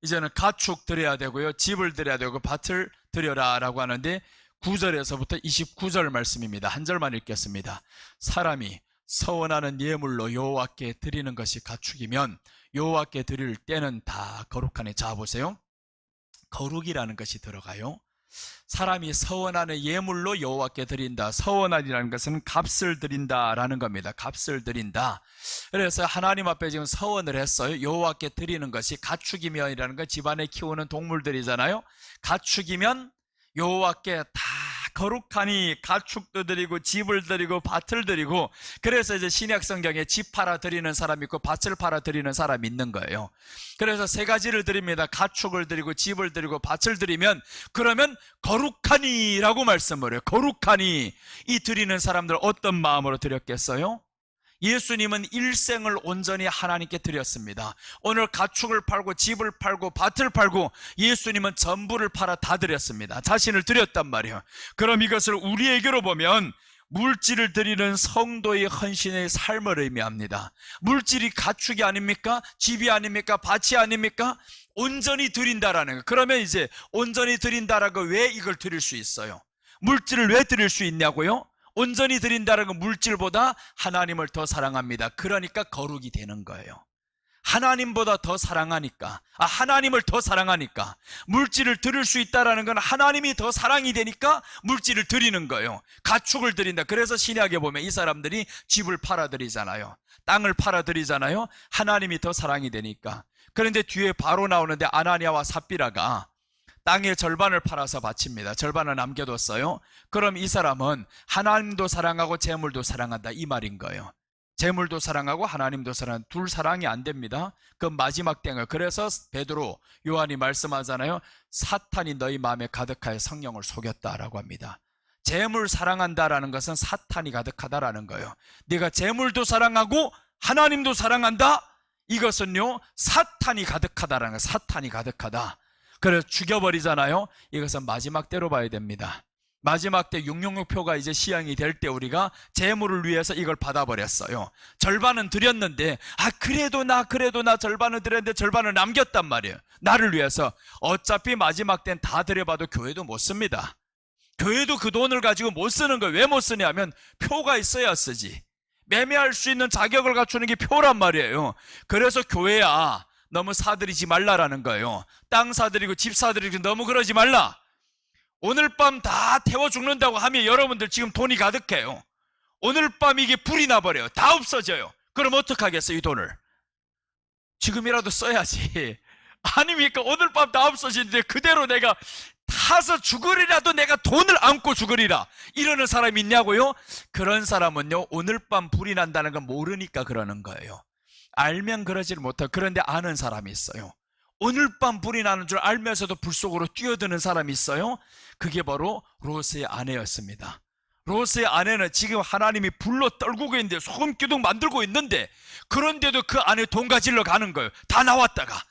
이제는 가축 드려야 되고요, 집을 드려야 되고, 밭을 드려라 라고 하는데 9절에서부터 29절 말씀입니다. 한 절만 읽겠습니다. 사람이 서원하는 예물로 여호와께 드리는 것이 가축이면 여호와께 드릴 때는 다 거룩하네. 자, 보세요. 거룩이라는 것이 들어가요. 사람이 서원하는 예물로 여호와께 드린다. 서원하리라는 것은 값을 드린다라는 겁니다. 값을 드린다. 그래서 하나님 앞에 지금 서원을 했어요. 여호와께 드리는 것이 가축이면이라는 건 집안에 키우는 동물들이잖아요. 가축이면 여호와께 다 거룩하니 가축도 드리고 집을 드리고 밭을 드리고, 그래서 이제 신약 성경에 집 팔아 드리는 사람이 있고 밭을 팔아 드리는 사람이 있는 거예요. 그래서 세 가지를 드립니다. 가축을 드리고 집을 드리고 밭을 드리면, 그러면 거룩하니 라고 말씀을 해요. 거룩하니. 이 드리는 사람들 어떤 마음으로 드렸겠어요? 예수님은 일생을 온전히 하나님께 드렸습니다. 오늘 가축을 팔고 집을 팔고 밭을 팔고 예수님은 전부를 팔아 다 드렸습니다. 자신을 드렸단 말이에요. 그럼 이것을 우리에게로 보면 물질을 드리는 성도의 헌신의 삶을 의미합니다. 물질이 가축이 아닙니까? 집이 아닙니까? 밭이 아닙니까? 온전히 드린다라는 거예요. 그러면 이제 온전히 드린다라고 왜 이걸 드릴 수 있어요? 물질을 왜 드릴 수 있냐고요? 온전히 드린다는 건 물질보다 하나님을 더 사랑합니다. 그러니까 거룩이 되는 거예요. 하나님보다 더 사랑하니까, 하나님을 더 사랑하니까 물질을 드릴 수 있다는 건 하나님이 더 사랑이 되니까 물질을 드리는 거예요. 가축을 드린다. 그래서 신약에 보면 이 사람들이 집을 팔아드리잖아요. 땅을 팔아드리잖아요. 하나님이 더 사랑이 되니까. 그런데 뒤에 바로 나오는데 아나니아와 삽비라가 땅의 절반을 팔아서 바칩니다. 절반을 남겨뒀어요. 그럼 이 사람은 하나님도 사랑하고 재물도 사랑한다, 이 말인 거예요. 재물도 사랑하고 하나님도 사랑한다. 둘 사랑이 안 됩니다. 그 마지막 땡을. 그래서 베드로, 요한이 말씀하잖아요. 사탄이 너희 마음에 가득하여 성령을 속였다라고 합니다. 재물 사랑한다라는 것은 사탄이 가득하다라는 거예요. 네가 재물도 사랑하고 하나님도 사랑한다? 이것은요, 사탄이 가득하다라는 거예요. 사탄이 가득하다. 그래서 죽여버리잖아요. 이것은 마지막 때로 봐야 됩니다. 마지막 때 666표가 이제 시행이 될 때 우리가 재물을 위해서 이걸 받아버렸어요. 절반은 드렸는데 그래도 나 절반은 드렸는데 절반을 남겼단 말이에요. 나를 위해서. 어차피 마지막 때는 다 드려봐도 교회도 못 씁니다. 교회도 그 돈을 가지고 못 쓰는 거예요. 왜 못 쓰냐면 표가 있어야 쓰지. 매매할 수 있는 자격을 갖추는 게 표란 말이에요. 그래서 교회야, 너무 사들이지 말라라는 거예요. 땅 사들이고 집 사들이고 너무 그러지 말라. 오늘 밤 다 태워 죽는다고 하면 여러분들 지금 돈이 가득해요. 오늘 밤 이게 불이 나버려요. 다 없어져요. 그럼 어떡하겠어요, 이 돈을? 지금이라도 써야지. 아닙니까? 오늘 밤 다 없어지는데 그대로 내가 타서 죽으리라도 내가 돈을 안고 죽으리라, 이러는 사람이 있냐고요? 그런 사람은요, 오늘 밤 불이 난다는 건 모르니까 그러는 거예요. 알면 그러지를 못하고. 그런데 아는 사람이 있어요. 오늘 밤 불이 나는 줄 알면서도 불 속으로 뛰어드는 사람이 있어요. 그게 바로 롯의 아내였습니다. 롯의 아내는 지금 하나님이 불로 떨구고 있는데, 소금기둥 만들고 있는데, 그런데도 그 안에 돈 가지러 가는 거예요. 다 나왔다가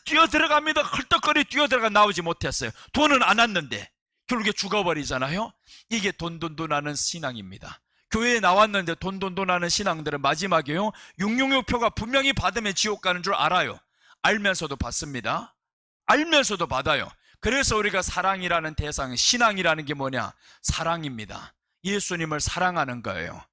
뛰어 들어갑니다. 헐떡거리 뛰어 들어가 나오지 못했어요. 돈은 안 왔는데 결국에 죽어버리잖아요. 이게 돈하는 신앙입니다. 교회에 나왔는데 돈하는 신앙들은 마지막에요, 666표가 분명히 받으면 지옥 가는 줄 알아요. 알면서도 받습니다. 알면서도 받아요. 그래서 우리가 사랑이라는 대상, 신앙이라는 게 뭐냐? 사랑입니다. 예수님을 사랑하는 거예요.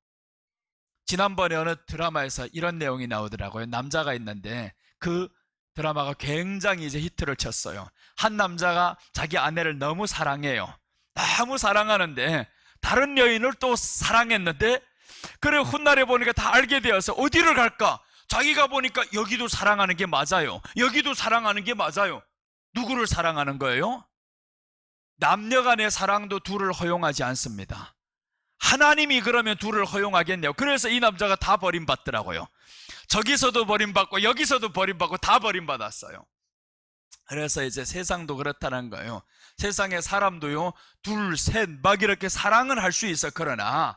지난번에 어느 드라마에서 이런 내용이 나오더라고요. 남자가 있는데 그 드라마가 굉장히 이제 히트를 쳤어요. 한 남자가 자기 아내를 너무 사랑해요. 너무 사랑하는데 다른 여인을 또 사랑했는데, 그래 훗날에 보니까 다 알게 되어서 어디를 갈까? 자기가 보니까 여기도 사랑하는 게 맞아요. 여기도 사랑하는 게 맞아요. 누구를 사랑하는 거예요? 남녀 간의 사랑도 둘을 허용하지 않습니다. 하나님이 그러면 둘을 허용하겠네요. 그래서 이 남자가 다 버림받더라고요. 저기서도 버림받고 여기서도 버림받고 다 버림받았어요. 그래서 이제 세상도 그렇다는 거예요. 세상의 사람도요, 둘, 셋 막 이렇게 사랑은 할 수 있어. 그러나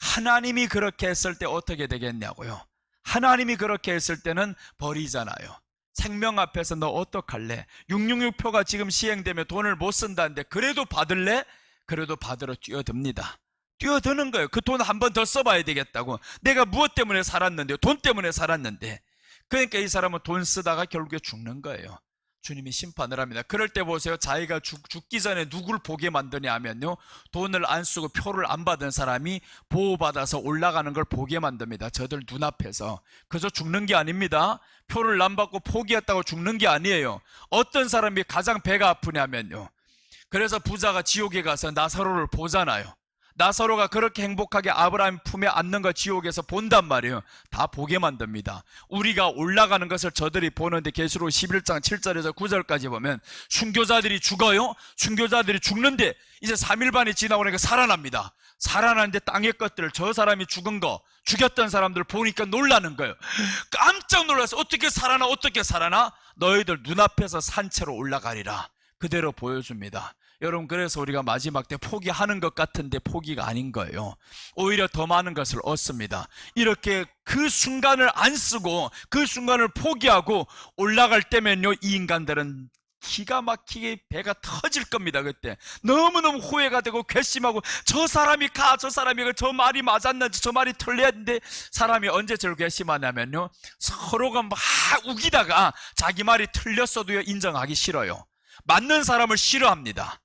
하나님이 그렇게 했을 때 어떻게 되겠냐고요. 하나님이 그렇게 했을 때는 버리잖아요. 생명 앞에서 너 어떡할래? 666표가 지금 시행되면 돈을 못 쓴다는데 그래도 받을래? 그래도 받으러 뛰어듭니다. 뛰어드는 거예요. 그 돈 한 번 더 써봐야 되겠다고. 내가 무엇 때문에 살았는데, 돈 때문에 살았는데. 그러니까 이 사람은 돈 쓰다가 결국에 죽는 거예요. 주님이 심판을 합니다. 그럴 때 보세요. 자기가 죽기 전에 누굴 보게 만드냐 하면요, 돈을 안 쓰고 표를 안 받은 사람이 보호받아서 올라가는 걸 보게 만듭니다. 저들 눈앞에서. 그저 죽는 게 아닙니다. 표를 안 받고 포기했다고 죽는 게 아니에요. 어떤 사람이 가장 배가 아프냐면요, 그래서 부자가 지옥에 가서 나사로를 보잖아요. 나사로가 그렇게 행복하게 아브라함 품에 안는 걸 지옥에서 본단 말이에요. 다 보게 만듭니다. 우리가 올라가는 것을 저들이 보는데, 계시록 11장 7절에서 9절까지 보면 순교자들이 죽어요. 순교자들이 죽는데 이제 3일 반이 지나고 나니까 살아납니다. 살아나는데 땅의 것들을, 저 사람이 죽은 거, 죽였던 사람들 보니까 놀라는 거예요. 깜짝 놀라서 어떻게 살아나? 너희들 눈앞에서 산채로 올라가리라. 그대로 보여줍니다. 여러분, 그래서 우리가 마지막 때 포기하는 것 같은데 포기가 아닌 거예요. 오히려 더 많은 것을 얻습니다. 이렇게 그 순간을 안 쓰고 그 순간을 포기하고 올라갈 때면요, 이 인간들은 기가 막히게 배가 터질 겁니다. 그때 너무너무 후회가 되고 괘씸하고, 저 사람이 저 말이 맞았는지 저 말이 틀렸는데, 사람이 언제 저를 괘씸하냐면요, 서로가 막 우기다가 자기 말이 틀렸어도요 인정하기 싫어요. 맞는 사람을 싫어합니다.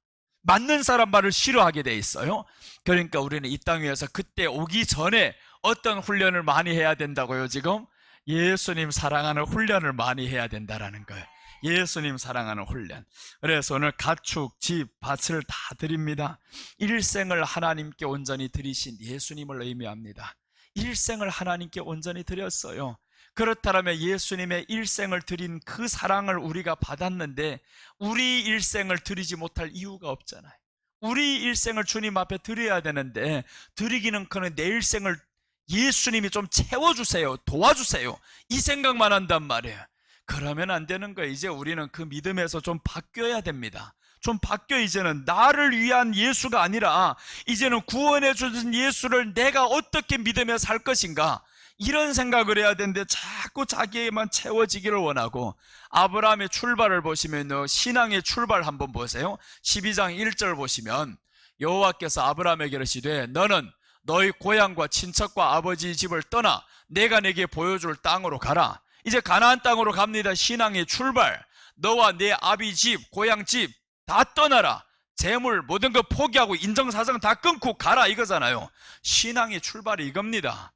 맞는 사람 말을 싫어하게 돼 있어요. 그러니까 우리는 이 땅 위에서 그때 오기 전에 어떤 훈련을 많이 해야 된다고요? 지금 예수님 사랑하는 훈련을 많이 해야 된다라는 거예요. 예수님 사랑하는 훈련. 그래서 오늘 가축, 집, 밭을 다 드립니다. 일생을 하나님께 온전히 드리신 예수님을 의미합니다. 일생을 하나님께 온전히 드렸어요. 그렇다면 예수님의 일생을 드린 그 사랑을 우리가 받았는데 우리 일생을 드리지 못할 이유가 없잖아요. 우리 일생을 주님 앞에 드려야 되는데, 드리기는커녕 내 일생을 예수님이 좀 채워주세요, 도와주세요, 이 생각만 한단 말이에요. 그러면 안 되는 거예요. 이제 우리는 그 믿음에서 좀 바뀌어야 됩니다. 좀 바뀌어. 이제는 나를 위한 예수가 아니라 이제는 구원해 주신 예수를 내가 어떻게 믿으며 살 것인가, 이런 생각을 해야 되는데 자꾸 자기에만 채워지기를 원하고. 아브라함의 출발을 보시면요, 신앙의 출발 한번 보세요. 12장 1절 보시면 여호와께서 아브라함에게 이르시되 너는 너희 고향과 친척과 아버지 집을 떠나 내가 내게 보여줄 땅으로 가라. 이제 가나안 땅으로 갑니다. 신앙의 출발. 너와 내 아비 집, 고향 집 다 떠나라. 재물 모든 거 포기하고 인정사정 다 끊고 가라 이거잖아요. 신앙의 출발이 이겁니다.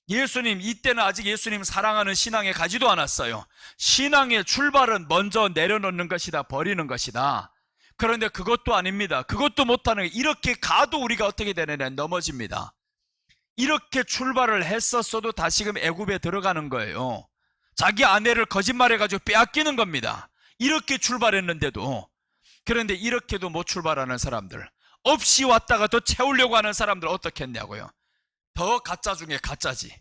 예수님, 이때는 아직 예수님 사랑하는 신앙에 가지도 않았어요. 신앙의 출발은 먼저 내려놓는 것이다, 버리는 것이다. 그런데 그것도 아닙니다. 그것도 못하는, 이렇게 가도 우리가 어떻게 되느냐, 넘어집니다. 이렇게 출발을 했었어도 다시금 애굽에 들어가는 거예요. 자기 아내를 거짓말해가지고 빼앗기는 겁니다. 이렇게 출발했는데도. 그런데 이렇게도 못 출발하는 사람들, 없이 왔다가 더 채우려고 하는 사람들 어떻게 했냐고요. 더 가짜 중에 가짜지.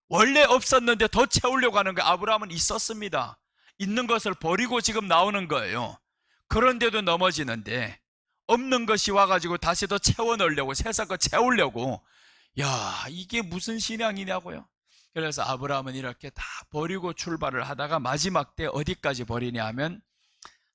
원래 없었는데 더 채우려고 하는 거. 아브라함은 있었습니다. 있는 것을 버리고 지금 나오는 거예요. 그런데도 넘어지는데, 없는 것이 와가지고 다시 더 채워 넣으려고, 세상 거 채우려고. 야, 이게 무슨 신앙이냐고요. 그래서 아브라함은 이렇게 다 버리고 출발을 하다가 마지막 때 어디까지 버리냐 하면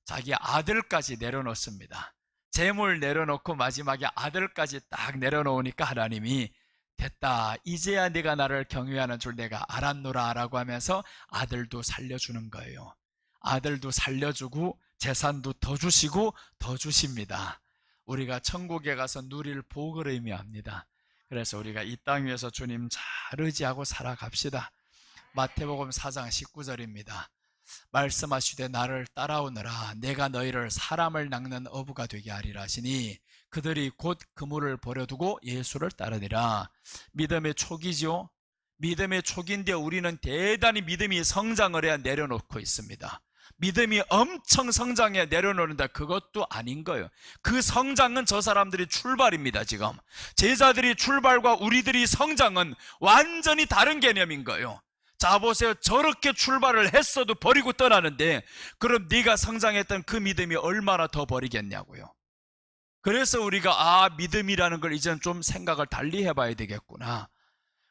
자기 아들까지 내려놓습니다. 재물 내려놓고 마지막에 아들까지 딱 내려놓으니까 하나님이 됐다, 이제야 네가 나를 경외하는 줄 내가 알았노라 라고 하면서 아들도 살려주는 거예요. 아들도 살려주고 재산도 더 주시고 더 주십니다. 우리가 천국에 가서 누릴 복을 의미합니다. 그래서 우리가 이 땅 위에서 주님 잘 의지하고 살아갑시다. 마태복음 4장 19절입니다. 말씀하시되 나를 따라오너라 내가 너희를 사람을 낚는 어부가 되게 하리라 하시니 그들이 곧 그물을 버려두고 예수를 따르니라. 믿음의 초기죠. 믿음의 초기인데 우리는 대단히 믿음이 성장을 해야 내려놓고 있습니다. 믿음이 엄청 성장해야 내려놓는다, 그것도 아닌 거예요. 그 성장은 저 사람들이 출발입니다. 지금 제자들이 출발과 우리들이 성장은 완전히 다른 개념인 거예요. 자 보세요. 저렇게 출발을 했어도 버리고 떠나는데 그럼 네가 성장했던 그 믿음이 얼마나 더 버리겠냐고요. 그래서 우리가 믿음이라는 걸 이제는 좀 생각을 달리 해봐야 되겠구나.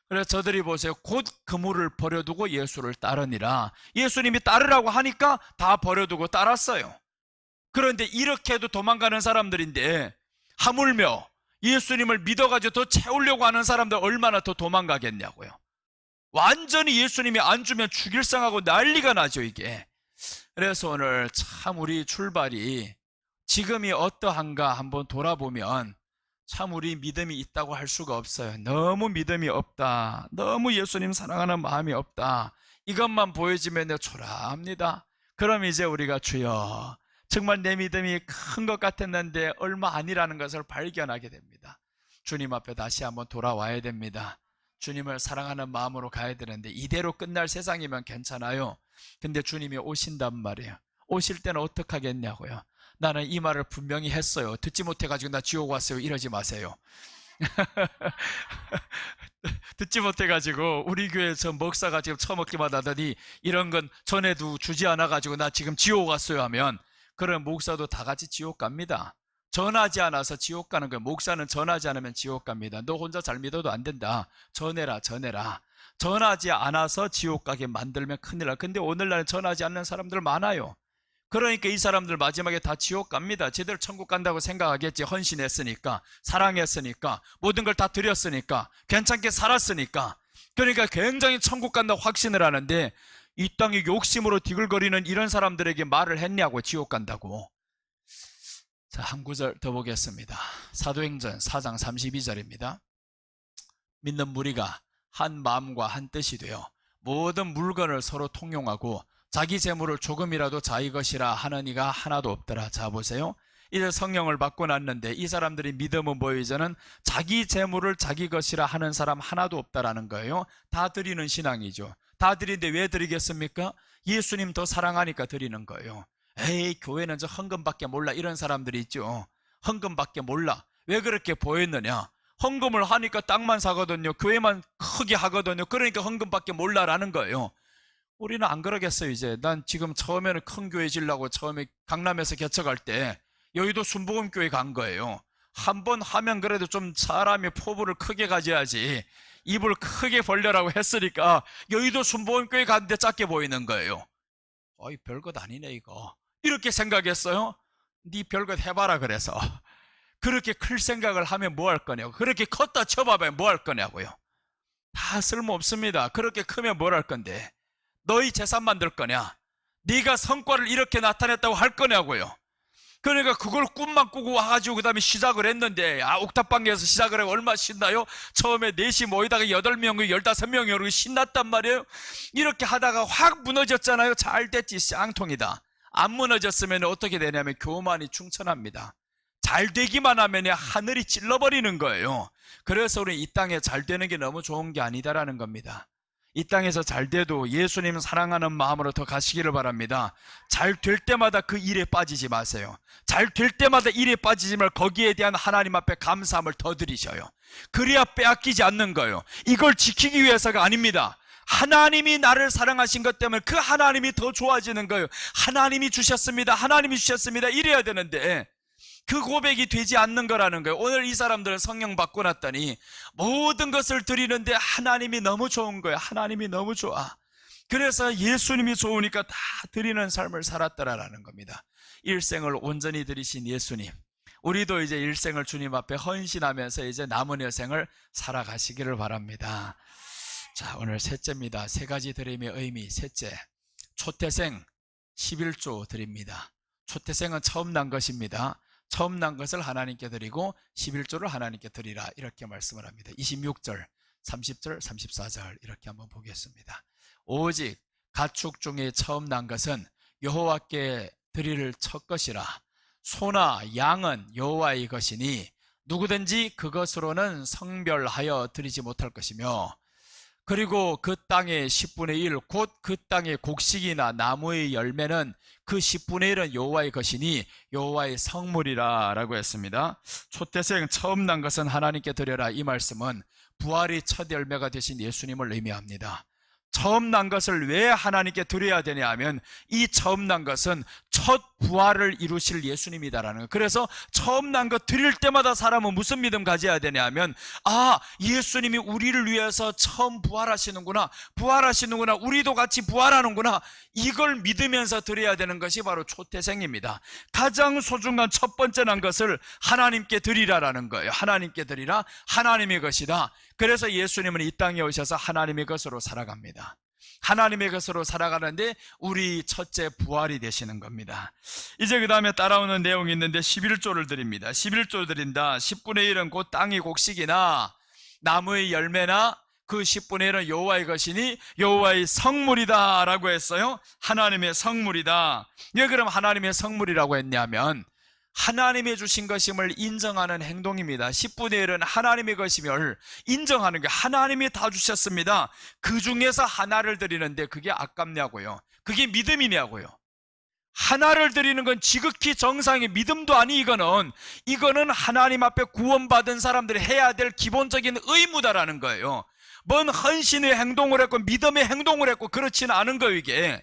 그래서 저들이 보세요. 곧 그물을 버려두고 예수를 따르니라. 예수님이 따르라고 하니까 다 버려두고 따랐어요. 그런데 이렇게 해도 도망가는 사람들인데 하물며 예수님을 믿어가지고 더 채우려고 하는 사람들 얼마나 더 도망가겠냐고요. 완전히 예수님이 안 주면 죽일 상하고 난리가 나죠 이게. 그래서 오늘 참 우리 출발이 지금이 어떠한가 한번 돌아보면 참 우리 믿음이 있다고 할 수가 없어요. 너무 믿음이 없다, 너무 예수님 사랑하는 마음이 없다, 이것만 보여지면 초라합니다. 그럼 이제 우리가 주여 정말 내 믿음이 큰 것 같았는데 얼마 아니라는 것을 발견하게 됩니다. 주님 앞에 다시 한번 돌아와야 됩니다. 주님을 사랑하는 마음으로 가야 되는데 이대로 끝날 세상이면 괜찮아요. 근데 주님이 오신단 말이에요. 오실 때는 어떻게 하겠냐고요. 나는 이 말을 분명히 했어요. 듣지 못해가지고 나 지옥 왔어요 이러지 마세요. 듣지 못해가지고 우리 교회 저 목사가 지금 처먹기만 하더니 이런 건 전에도 주지 않아가지고 나 지금 지옥 왔어요 하면 그런 목사도 다 같이 지옥 갑니다. 전하지 않아서 지옥 가는 거예요. 목사는 전하지 않으면 지옥 갑니다. 너 혼자 잘 믿어도 안 된다. 전해라. 전하지 않아서 지옥 가게 만들면 큰일 나. 근데 오늘날은 전하지 않는 사람들 많아요. 그러니까 이 사람들 마지막에 다 지옥 갑니다. 쟤들 천국 간다고 생각하겠지. 헌신했으니까, 사랑했으니까, 모든 걸 다 드렸으니까, 괜찮게 살았으니까. 그러니까 굉장히 천국 간다고 확신을 하는데 이 땅에 욕심으로 디글거리는 이런 사람들에게 말을 했냐고, 지옥 간다고. 자, 한 구절 더 보겠습니다. 사도행전 4장 32절입니다. 믿는 무리가 한 마음과 한 뜻이 되어 모든 물건을 서로 통용하고 자기 재물을 조금이라도 자기 것이라 하는 이가 하나도 없더라. 자 보세요. 이제 성령을 받고 났는데 이 사람들이 믿음은 뭐예요? 이제는 자기 재물을 자기 것이라 하는 사람 하나도 없다라는 거예요. 다 드리는 신앙이죠. 다 드리는데 왜 드리겠습니까? 예수님 더 사랑하니까 드리는 거예요. 에이, 교회는 저 헌금밖에 몰라, 이런 사람들이 있죠. 헌금밖에 몰라. 왜 그렇게 보였느냐? 헌금을 하니까 땅만 사거든요. 교회만 크게 하거든요. 그러니까 헌금밖에 몰라라는 거예요. 우리는 안 그러겠어요. 이제 난 지금 처음에는 큰 교회 지려고 처음에 강남에서 개척할 때 여의도 순복음교회 간 거예요. 한번 하면 그래도 좀 사람이 포부를 크게 가져야지 입을 크게 벌려라고 했으니까 여의도 순복음교회 갔는데 작게 보이는 거예요. 어이, 별것 아니네 이거, 이렇게 생각했어요. 네 별것 해봐라 그래서. 그렇게 클 생각을 하면 뭐 할 거냐고. 그렇게 컸다 쳐봐봐야 뭐 할 거냐고요. 다 쓸모없습니다. 그렇게 크면 뭘 할 건데. 너희 재산 만들 거냐? 네가 성과를 이렇게 나타냈다고 할 거냐고요. 그러니까 그걸 꿈만 꾸고 와가지고 그 다음에 시작을 했는데, 옥탑방에서 시작을 하고 얼마 신나요? 처음에 4시 모이다가 8명, 15명이 오르고 신났단 말이에요. 이렇게 하다가 확 무너졌잖아요. 잘 됐지, 쌍통이다. 안 무너졌으면 어떻게 되냐면 교만이 충천합니다. 잘 되기만 하면 하늘이 찔러버리는 거예요. 그래서 우리 이 땅에 잘 되는 게 너무 좋은 게 아니다라는 겁니다. 이 땅에서 잘 돼도 예수님 사랑하는 마음으로 더 가시기를 바랍니다. 잘 될 때마다 그 일에 빠지지 마세요. 잘 될 때마다 일에 빠지지 말고 거기에 대한 하나님 앞에 감사함을 더 드리셔요. 그래야 빼앗기지 않는 거예요. 이걸 지키기 위해서가 아닙니다. 하나님이 나를 사랑하신 것 때문에 그 하나님이 더 좋아지는 거예요. 하나님이 주셨습니다. 하나님이 주셨습니다. 이래야 되는데 그 고백이 되지 않는 거라는 거예요. 오늘 이 사람들은 성령 받고 났더니 모든 것을 드리는데 하나님이 너무 좋은 거예요. 하나님이 너무 좋아. 그래서 예수님이 좋으니까 다 드리는 삶을 살았더라라는 겁니다. 일생을 온전히 드리신 예수님, 우리도 이제 일생을 주님 앞에 헌신하면서 이제 남은 여생을 살아가시기를 바랍니다. 자, 오늘 셋째입니다. 3가지 드림의 의미. 셋째, 초태생 11조 드립니다. 초태생은 처음 난 것입니다. 처음 난 것을 하나님께 드리고 11조를 하나님께 드리라, 이렇게 말씀을 합니다. 26절, 30절, 34절 이렇게 한번 보겠습니다. 오직 가축 중에 처음 난 것은 여호와께 드릴 첫 것이라. 소나 양은 여호와의 것이니 누구든지 그것으로는 성별하여 드리지 못할 것이며, 그리고 그 땅의 10분의 1, 곧 그 땅의 곡식이나 나무의 열매는 그 10분의 1은 여호와의 것이니 여호와의 성물이라 라고 했습니다. 초태생 처음 난 것은 하나님께 드려라, 이 말씀은 부활의 첫 열매가 되신 예수님을 의미합니다. 처음 난 것을 왜 하나님께 드려야 되냐 하면 이 처음 난 것은 첫 부활을 이루실 예수님이다라는 거예요. 그래서 처음 난 것 드릴 때마다 사람은 무슨 믿음 가져야 되냐 하면, 예수님이 우리를 위해서 처음 부활하시는구나, 우리도 같이 부활하는구나, 이걸 믿으면서 드려야 되는 것이 바로 초태생입니다. 가장 소중한 첫 번째 난 것을 하나님께 드리라라는 거예요. 하나님께 드리라, 하나님의 것이다. 그래서 예수님은 이 땅에 오셔서 하나님의 것으로 살아갑니다. 하나님의 것으로 살아가는데 우리 첫째 부활이 되시는 겁니다. 이제 그 다음에 따라오는 내용이 있는데 11조를 드립니다. 11조 드린다. 10분의 1은 곧 땅의 곡식이나 나무의 열매나 그 10분의 1은 여호와의 것이니 여호와의 성물이다 라고 했어요. 하나님의 성물이다. 왜 그럼 하나님의 성물이라고 했냐면 하나님의 주신 것임을 인정하는 행동입니다. 10분의 1은 하나님의 것임을 인정하는 게, 하나님이 다 주셨습니다. 그 중에서 하나를 드리는데 그게 아깝냐고요. 그게 믿음이냐고요. 하나를 드리는 건 지극히 정상의 믿음도 아니, 이거는 하나님 앞에 구원받은 사람들이 해야 될 기본적인 의무다라는 거예요. 뭔 헌신의 행동을 했고 믿음의 행동을 했고 그렇지는 않은 거예요, 이게.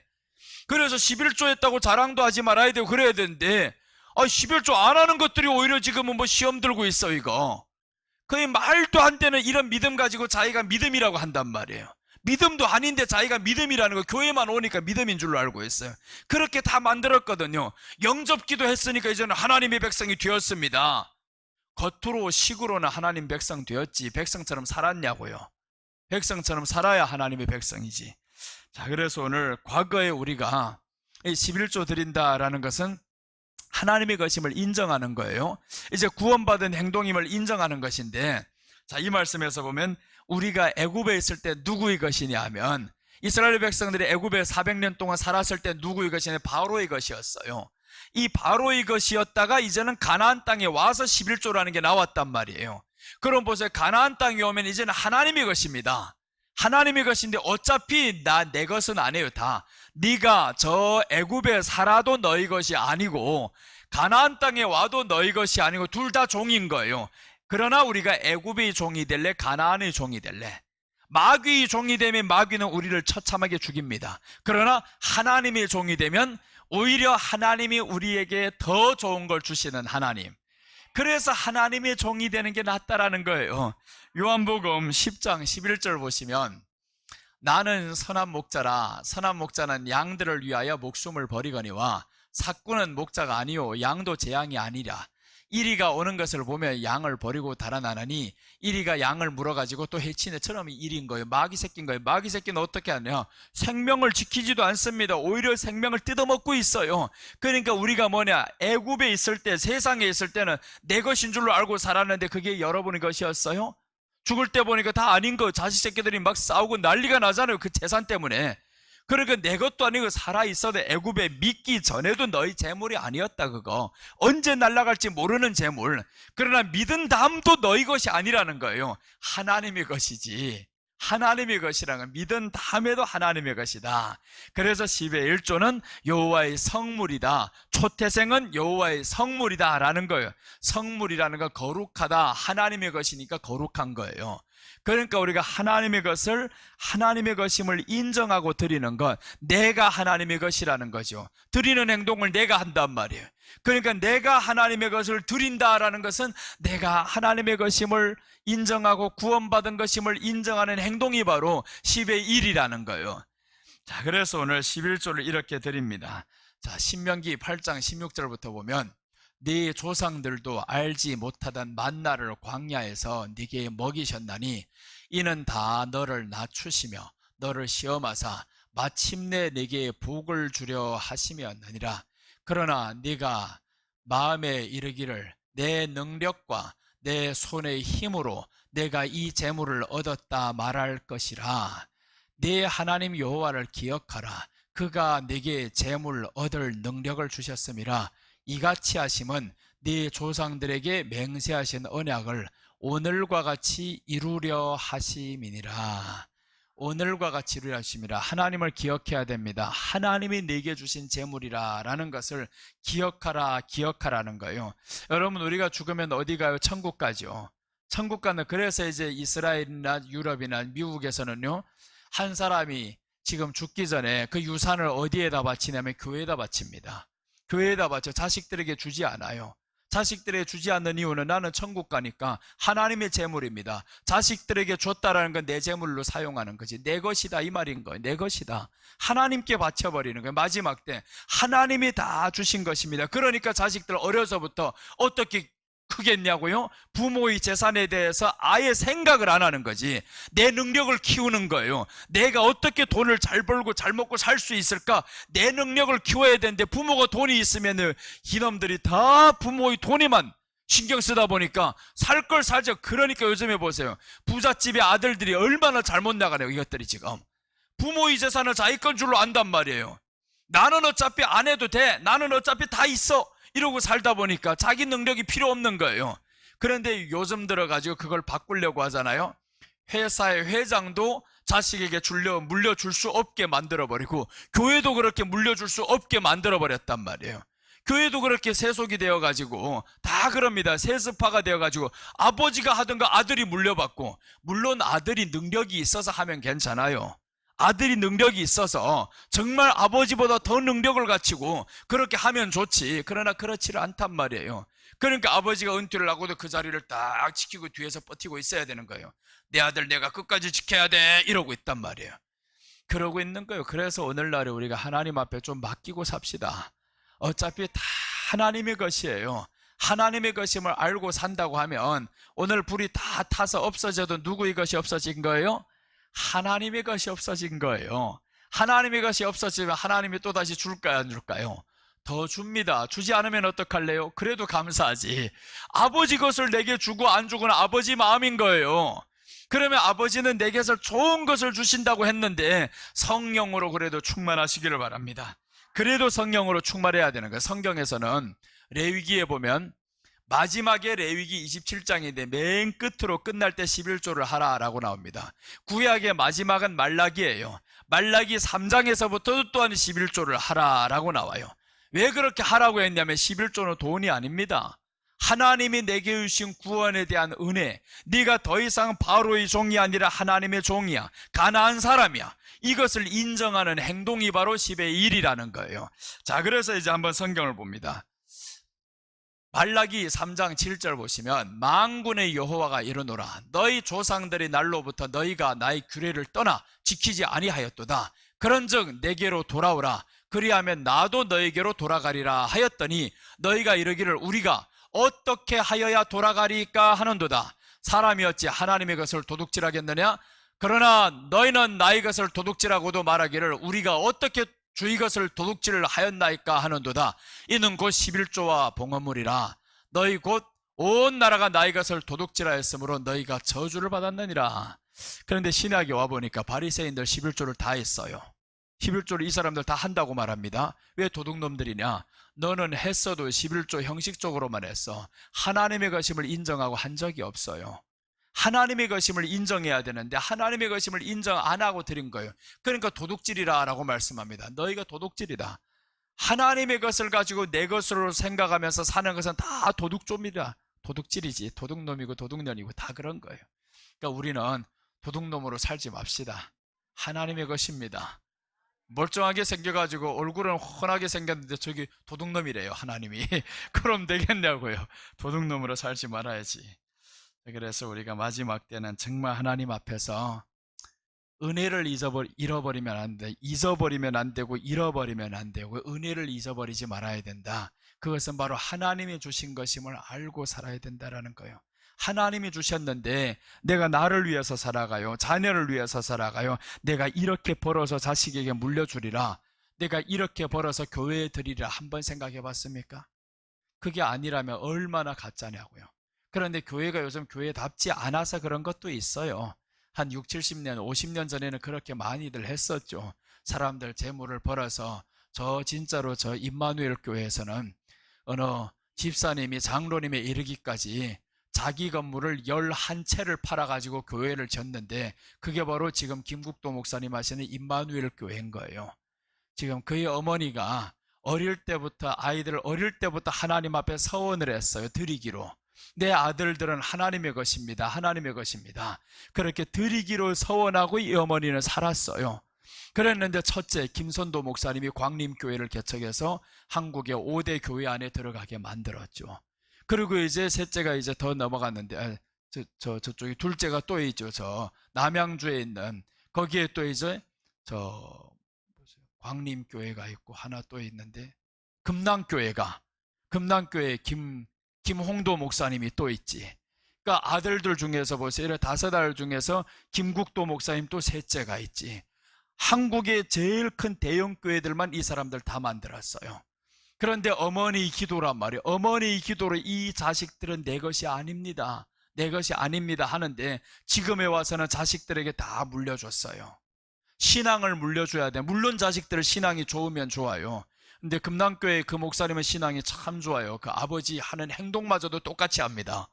그래서 11조 했다고 자랑도 하지 말아야 되고 그래야 되는데 11조 안 하는 것들이 오히려 지금은 시험 들고 있어, 이거. 거의 말도 안 되는 이런 믿음 가지고 자기가 믿음이라고 한단 말이에요. 믿음도 아닌데 자기가 믿음이라는 거, 교회만 오니까 믿음인 줄로 알고 있어요. 그렇게 다 만들었거든요. 영접기도 했으니까 이제는 하나님의 백성이 되었습니다. 겉으로 식으로는 하나님 백성 되었지 백성처럼 살았냐고요. 백성처럼 살아야 하나님의 백성이지. 자, 그래서 오늘 과거에 우리가 11조 드린다라는 것은 하나님의 것임을 인정하는 거예요. 이제 구원받은 행동임을 인정하는 것인데, 자, 이 말씀에서 보면 우리가 애굽에 있을 때 누구의 것이냐 하면, 이스라엘 백성들이 애굽에 400년 동안 살았을 때 누구의 것이냐, 바로의 것이었어요. 이 바로의 것이었다가 이제는 가나안 땅에 와서 11조라는 게 나왔단 말이에요. 그럼 보세요. 가나안 땅에 오면 이제는 하나님의 것입니다. 하나님의 것인데 어차피 내 것은 아니에요. 다 네가 저 애굽에 살아도 너희 것이 아니고 가나안 땅에 와도 너희 것이 아니고 둘 다 종인 거예요. 그러나 우리가 애굽의 종이 될래, 가나안의 종이 될래? 마귀의 종이 되면 마귀는 우리를 처참하게 죽입니다. 그러나 하나님의 종이 되면 오히려 하나님이 우리에게 더 좋은 걸 주시는 하나님. 그래서 하나님의 종이 되는 게 낫다라는 거예요. 요한복음 10장 11절 보시면, 나는 선한 목자라. 선한 목자는 양들을 위하여 목숨을 버리거니와 삭구는 목자가 아니요 양도 제 양이 아니라. 이리가 오는 것을 보면 양을 버리고 달아나느니 이리가 양을 물어가지고 또 해치네. 처럼 일인 거예요. 마귀 새끼인 거예요. 마귀 새끼는 어떻게 하냐? 생명을 지키지도 않습니다. 오히려 생명을 뜯어먹고 있어요. 그러니까 우리가 뭐냐? 애굽에 있을 때, 세상에 있을 때는 내 것인 줄로 알고 살았는데 그게 여러분의 것이었어요? 죽을 때 보니까 다 아닌 거. 자식 새끼들이 막 싸우고 난리가 나잖아요. 그 재산 때문에. 그러니까 내 것도 아니고 살아있어도 애굽에 믿기 전에도 너희 재물이 아니었다. 그거 언제 날아갈지 모르는 재물. 그러나 믿은 다음도 너희 것이 아니라는 거예요. 하나님의 것이지. 하나님의 것이라는 건 믿은 다음에도 하나님의 것이다. 그래서 10의 1조는 여호와의 성물이다. 초태생은 여호와의 성물이다 라는 거예요. 성물이라는 건 거룩하다. 하나님의 것이니까 거룩한 거예요. 그러니까 우리가 하나님의 것을 하나님의 것임을 인정하고 드리는 건 내가 하나님의 것이라는 거죠. 드리는 행동을 내가 한단 말이에요. 그러니까 내가 하나님의 것을 드린다라는 것은 내가 하나님의 것임을 인정하고 구원받은 것임을 인정하는 행동이 바로 10의 1이라는 거예요. 자, 그래서 오늘 11조를 이렇게 드립니다. 자, 신명기 8장 16절부터 보면 네 조상들도 알지 못하던 만나를 광야에서 네게 먹이셨나니 이는 다 너를 낮추시며 너를 시험하사 마침내 네게 복을 주려 하심이었느니라. 그러나 네가 마음에 이르기를 내 능력과 내 손의 힘으로 내가 이 재물을 얻었다 말할 것이라. 네 하나님 여호와를 기억하라. 그가 네게 재물 얻을 능력을 주셨음이라. 이같이 하심은 네 조상들에게 맹세하신 언약을 오늘과 같이 이루려 하심이니라. 오늘과 같이 이루려 하심이라. 하나님을 기억해야 됩니다. 하나님이 내게 주신 재물이라 라는 것을 기억하라, 기억하라는 거예요. 여러분, 우리가 죽으면 어디 가요? 천국 가죠. 천국 가는. 그래서 이제 이스라엘이나 유럽이나 미국에서는요, 한 사람이 지금 죽기 전에 그 유산을 어디에다 바치냐면 교회에다 바칩니다. 교회에다 바쳐. 자식들에게 주지 않아요. 자식들에게 주지 않는 이유는 나는 천국 가니까 하나님의 재물입니다. 자식들에게 줬다라는 건 내 재물로 사용하는 거지. 내 것이다 이 말인 거예요. 내 것이다. 하나님께 바쳐버리는 거예요. 마지막 때 하나님이 다 주신 것입니다. 그러니까 자식들 어려서부터 어떻게 크겠냐고요? 부모의 재산에 대해서 아예 생각을 안 하는 거지. 내 능력을 키우는 거예요. 내가 어떻게 돈을 잘 벌고 잘 먹고 살 수 있을까? 내 능력을 키워야 되는데 부모가 돈이 있으면 이놈들이 다 부모의 돈에만 신경 쓰다 보니까 살 걸 살죠. 그러니까 요즘에 보세요. 부잣집의 아들들이 얼마나 잘못 나가네요. 이것들이 지금 부모의 재산을 자기 건 줄로 안단 말이에요. 나는 어차피 안 해도 돼. 나는 어차피 다 있어. 이러고 살다 보니까 자기 능력이 필요 없는 거예요. 그런데 요즘 들어가지고 그걸 바꾸려고 하잖아요. 회사의 회장도 자식에게 물려줄 수 없게 만들어버리고 교회도 그렇게 물려줄 수 없게 만들어버렸단 말이에요. 교회도 그렇게 세속이 되어가지고 다 그럽니다. 세습화가 되어가지고 아버지가 하던 거 아들이 물려받고, 물론 아들이 능력이 있어서 하면 괜찮아요. 아들이 능력이 있어서 정말 아버지보다 더 능력을 갖추고 그렇게 하면 좋지. 그러나 그렇지를 않단 말이에요. 그러니까 아버지가 은퇴를 하고도 그 자리를 딱 지키고 뒤에서 버티고 있어야 되는 거예요. 내 아들 내가 끝까지 지켜야 돼 이러고 있단 말이에요. 그러고 있는 거예요. 그래서 오늘날에 우리가 하나님 앞에 좀 맡기고 삽시다. 어차피 다 하나님의 것이에요. 하나님의 것임을 알고 산다고 하면 오늘 불이 다 타서 없어져도 누구의 것이 없어진 거예요? 하나님의 것이 없어진 거예요. 하나님의 것이 없어지면 하나님이 또다시 줄까요, 안 줄까요? 더 줍니다. 주지 않으면 어떡할래요? 그래도 감사하지. 아버지 것을 내게 주고 안 주고는 아버지 마음인 거예요. 그러면 아버지는 내게서 좋은 것을 주신다고 했는데 성령으로 그래도 충만하시기를 바랍니다. 그래도 성령으로 충만해야 되는 거예요. 성경에서는 레위기에 보면 마지막에 레위기 27장인데 맨 끝으로 끝날 때 11조를 하라라고 나옵니다. 구약의 마지막은 말라기예요. 말라기 3장에서부터 또한 11조를 하라라고 나와요. 왜 그렇게 하라고 했냐면 11조는 돈이 아닙니다. 하나님이 내게 주신 구원에 대한 은혜. 네가 더 이상 바로의 종이 아니라 하나님의 종이야. 가나안 사람이야. 이것을 인정하는 행동이 바로 10의 1이라는 거예요. 자, 그래서 이제 한번 성경을 봅니다. 말라기 3장 7절 보시면 만군의 여호와가 이르노라. 너희 조상들의 날로부터 너희가 나의 규례를 떠나 지키지 아니하였도다. 그런즉 내게로 돌아오라. 그리하면 나도 너에게로 돌아가리라 하였더니 너희가 이르기를 우리가 어떻게 하여야 돌아가리까 하는도다. 사람이 어찌 하나님의 것을 도둑질하겠느냐? 그러나 너희는 나의 것을 도둑질하고도 말하기를 우리가 어떻게 주의 것을 도둑질을 하였나이까 하는도다. 이는 곧 11조와 봉헌물이라. 너희 곧 온 나라가 나의 것을 도둑질하였으므로 너희가 저주를 받았느니라. 그런데 신약에 와보니까 바리새인들 11조를 다 했어요. 11조를 이 사람들 다 한다고 말합니다. 왜 도둑놈들이냐? 너는 했어도 11조 형식적으로만 했어. 하나님의 것임을 인정하고 한 적이 없어요. 하나님의 것임을 인정해야 되는데 하나님의 것임을 인정 안 하고 드린 거예요. 그러니까 도둑질이라 라고 말씀합니다. 너희가 도둑질이다. 하나님의 것을 가지고 내 것으로 생각하면서 사는 것은 다 도둑좀이다. 도둑질이지. 도둑놈이고 도둑년이고 다 그런 거예요. 그러니까 우리는 도둑놈으로 살지 맙시다. 하나님의 것입니다. 멀쩡하게 생겨가지고 얼굴은 훤하게 생겼는데 저기 도둑놈이래요, 하나님이. 그럼 되겠냐고요. 도둑놈으로 살지 말아야지. 그래서 우리가 마지막 때는 정말 하나님 앞에서 은혜를 잃어버리면 안 돼. 잊어버리면 안 되고 잃어버리면 안 되고 은혜를 잊어버리지 말아야 된다. 그것은 바로 하나님이 주신 것임을 알고 살아야 된다라는 거예요. 하나님이 주셨는데 내가 나를 위해서 살아가요. 자녀를 위해서 살아가요. 내가 이렇게 벌어서 자식에게 물려주리라. 내가 이렇게 벌어서 교회에 드리리라. 한번 생각해 봤습니까? 그게 아니라면 얼마나 가짜냐고요. 그런데 교회가 요즘 교회답지 않아서 그런 것도 있어요. 한 6, 70년, 50년 전에는 그렇게 많이들 했었죠. 사람들 재물을 벌어서 진짜로 저 임마누엘 교회에서는 어느 집사님이 장로님에 이르기까지 자기 건물을 11채를 팔아가지고 교회를 졌는데 그게 바로 지금 김국도 목사님 하시는 임마누엘 교회인 거예요. 지금 그의 어머니가 아이들을 어릴 때부터 하나님 앞에 서원을 했어요. 드리기로. 내 아들들은 하나님의 것입니다. 하나님의 것입니다. 그렇게 드리기로 서원하고 이 어머니는 살았어요. 그랬는데 첫째 김선도 목사님이 광림교회를 개척해서 한국의 5대 교회 안에 들어가게 만들었죠. 그리고 이제 셋째가 이제 더 넘어갔는데 저쪽에 둘째가 또 있죠. 저 남양주에 있는 거기에 또 이제 광림교회가 있고 하나 또 있는데 금남교회 김홍도 목사님이 또 있지. 그러니까 아들들 중에서 보세요. 5아들 중에서 김국도 목사님 또 셋째가 있지. 한국의 제일 큰 대형 교회들만 이 사람들 다 만들었어요. 그런데 어머니 기도란 말이에요. 어머니 기도로 이 자식들은 내 것이 아닙니다. 내 것이 아닙니다 하는데 지금에 와서는 자식들에게 다 물려줬어요. 신앙을 물려줘야 돼. 물론 자식들 신앙이 좋으면 좋아요. 근데 금남교회 그 목사님은 신앙이 참 좋아요. 그 아버지 하는 행동마저도 똑같이 합니다.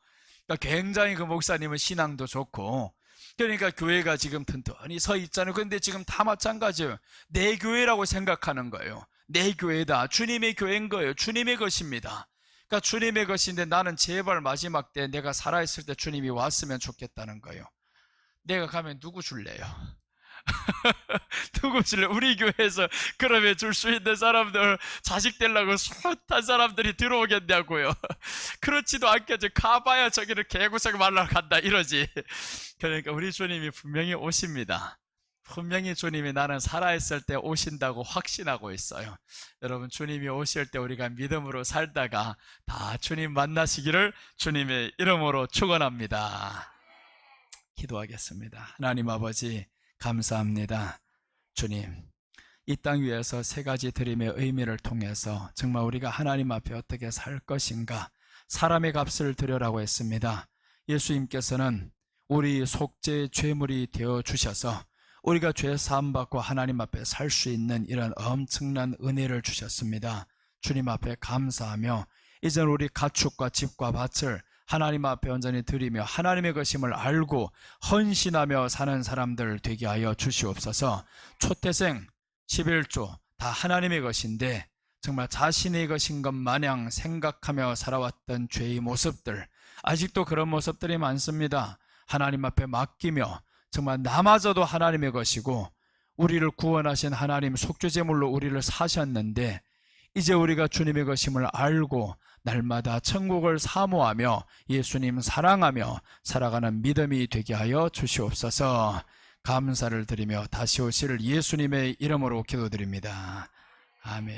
그러니까 굉장히 그 목사님은 신앙도 좋고 그러니까 교회가 지금 튼튼히 서 있잖아요. 그런데 지금 다 마찬가지예요. 내 교회라고 생각하는 거예요. 내 교회다. 주님의 교회인 거예요. 주님의 것입니다. 그러니까 주님의 것인데 나는 제발 마지막 때 내가 살아있을 때 주님이 왔으면 좋겠다는 거예요. 내가 가면 누구 줄래요? 누구 줄래? 우리 교회에서 그러면 줄 수 있는 사람들 자식 되려고 숱한 사람들이 들어오겠냐고요. 그렇지도 않겠죠. 가봐야 저기를 개구석 말라 간다 이러지. 그러니까 우리 주님이 분명히 오십니다. 분명히 주님이 나는 살아있을 때 오신다고 확신하고 있어요. 여러분 주님이 오실 때 우리가 믿음으로 살다가 다 주님 만나시기를 주님의 이름으로 축원합니다. 기도하겠습니다. 하나님 아버지 감사합니다. 주님, 이 땅 위에서 3가지 드림의 의미를 통해서 정말 우리가 하나님 앞에 어떻게 살 것인가 사람의 값을 드려라고 했습니다. 예수님께서는 우리 속죄 죄물이 되어 주셔서 우리가 죄 사함 받고 하나님 앞에 살 수 있는 이런 엄청난 은혜를 주셨습니다. 주님 앞에 감사하며 이제는 우리 가축과 집과 밭을 하나님 앞에 온전히 드리며 하나님의 것임을 알고 헌신하며 사는 사람들 되게 하여 주시옵소서. 초태생 11조 다 하나님의 것인데 정말 자신의 것인 것 마냥 생각하며 살아왔던 죄의 모습들, 아직도 그런 모습들이 많습니다. 하나님 앞에 맡기며 정말 나마저도 하나님의 것이고 우리를 구원하신 하나님 속죄제물로 우리를 사셨는데 이제 우리가 주님의 것임을 알고 날마다 천국을 사모하며 예수님 사랑하며 살아가는 믿음이 되게 하여 주시옵소서. 감사를 드리며 다시 오실 예수님의 이름으로 기도드립니다. 아멘.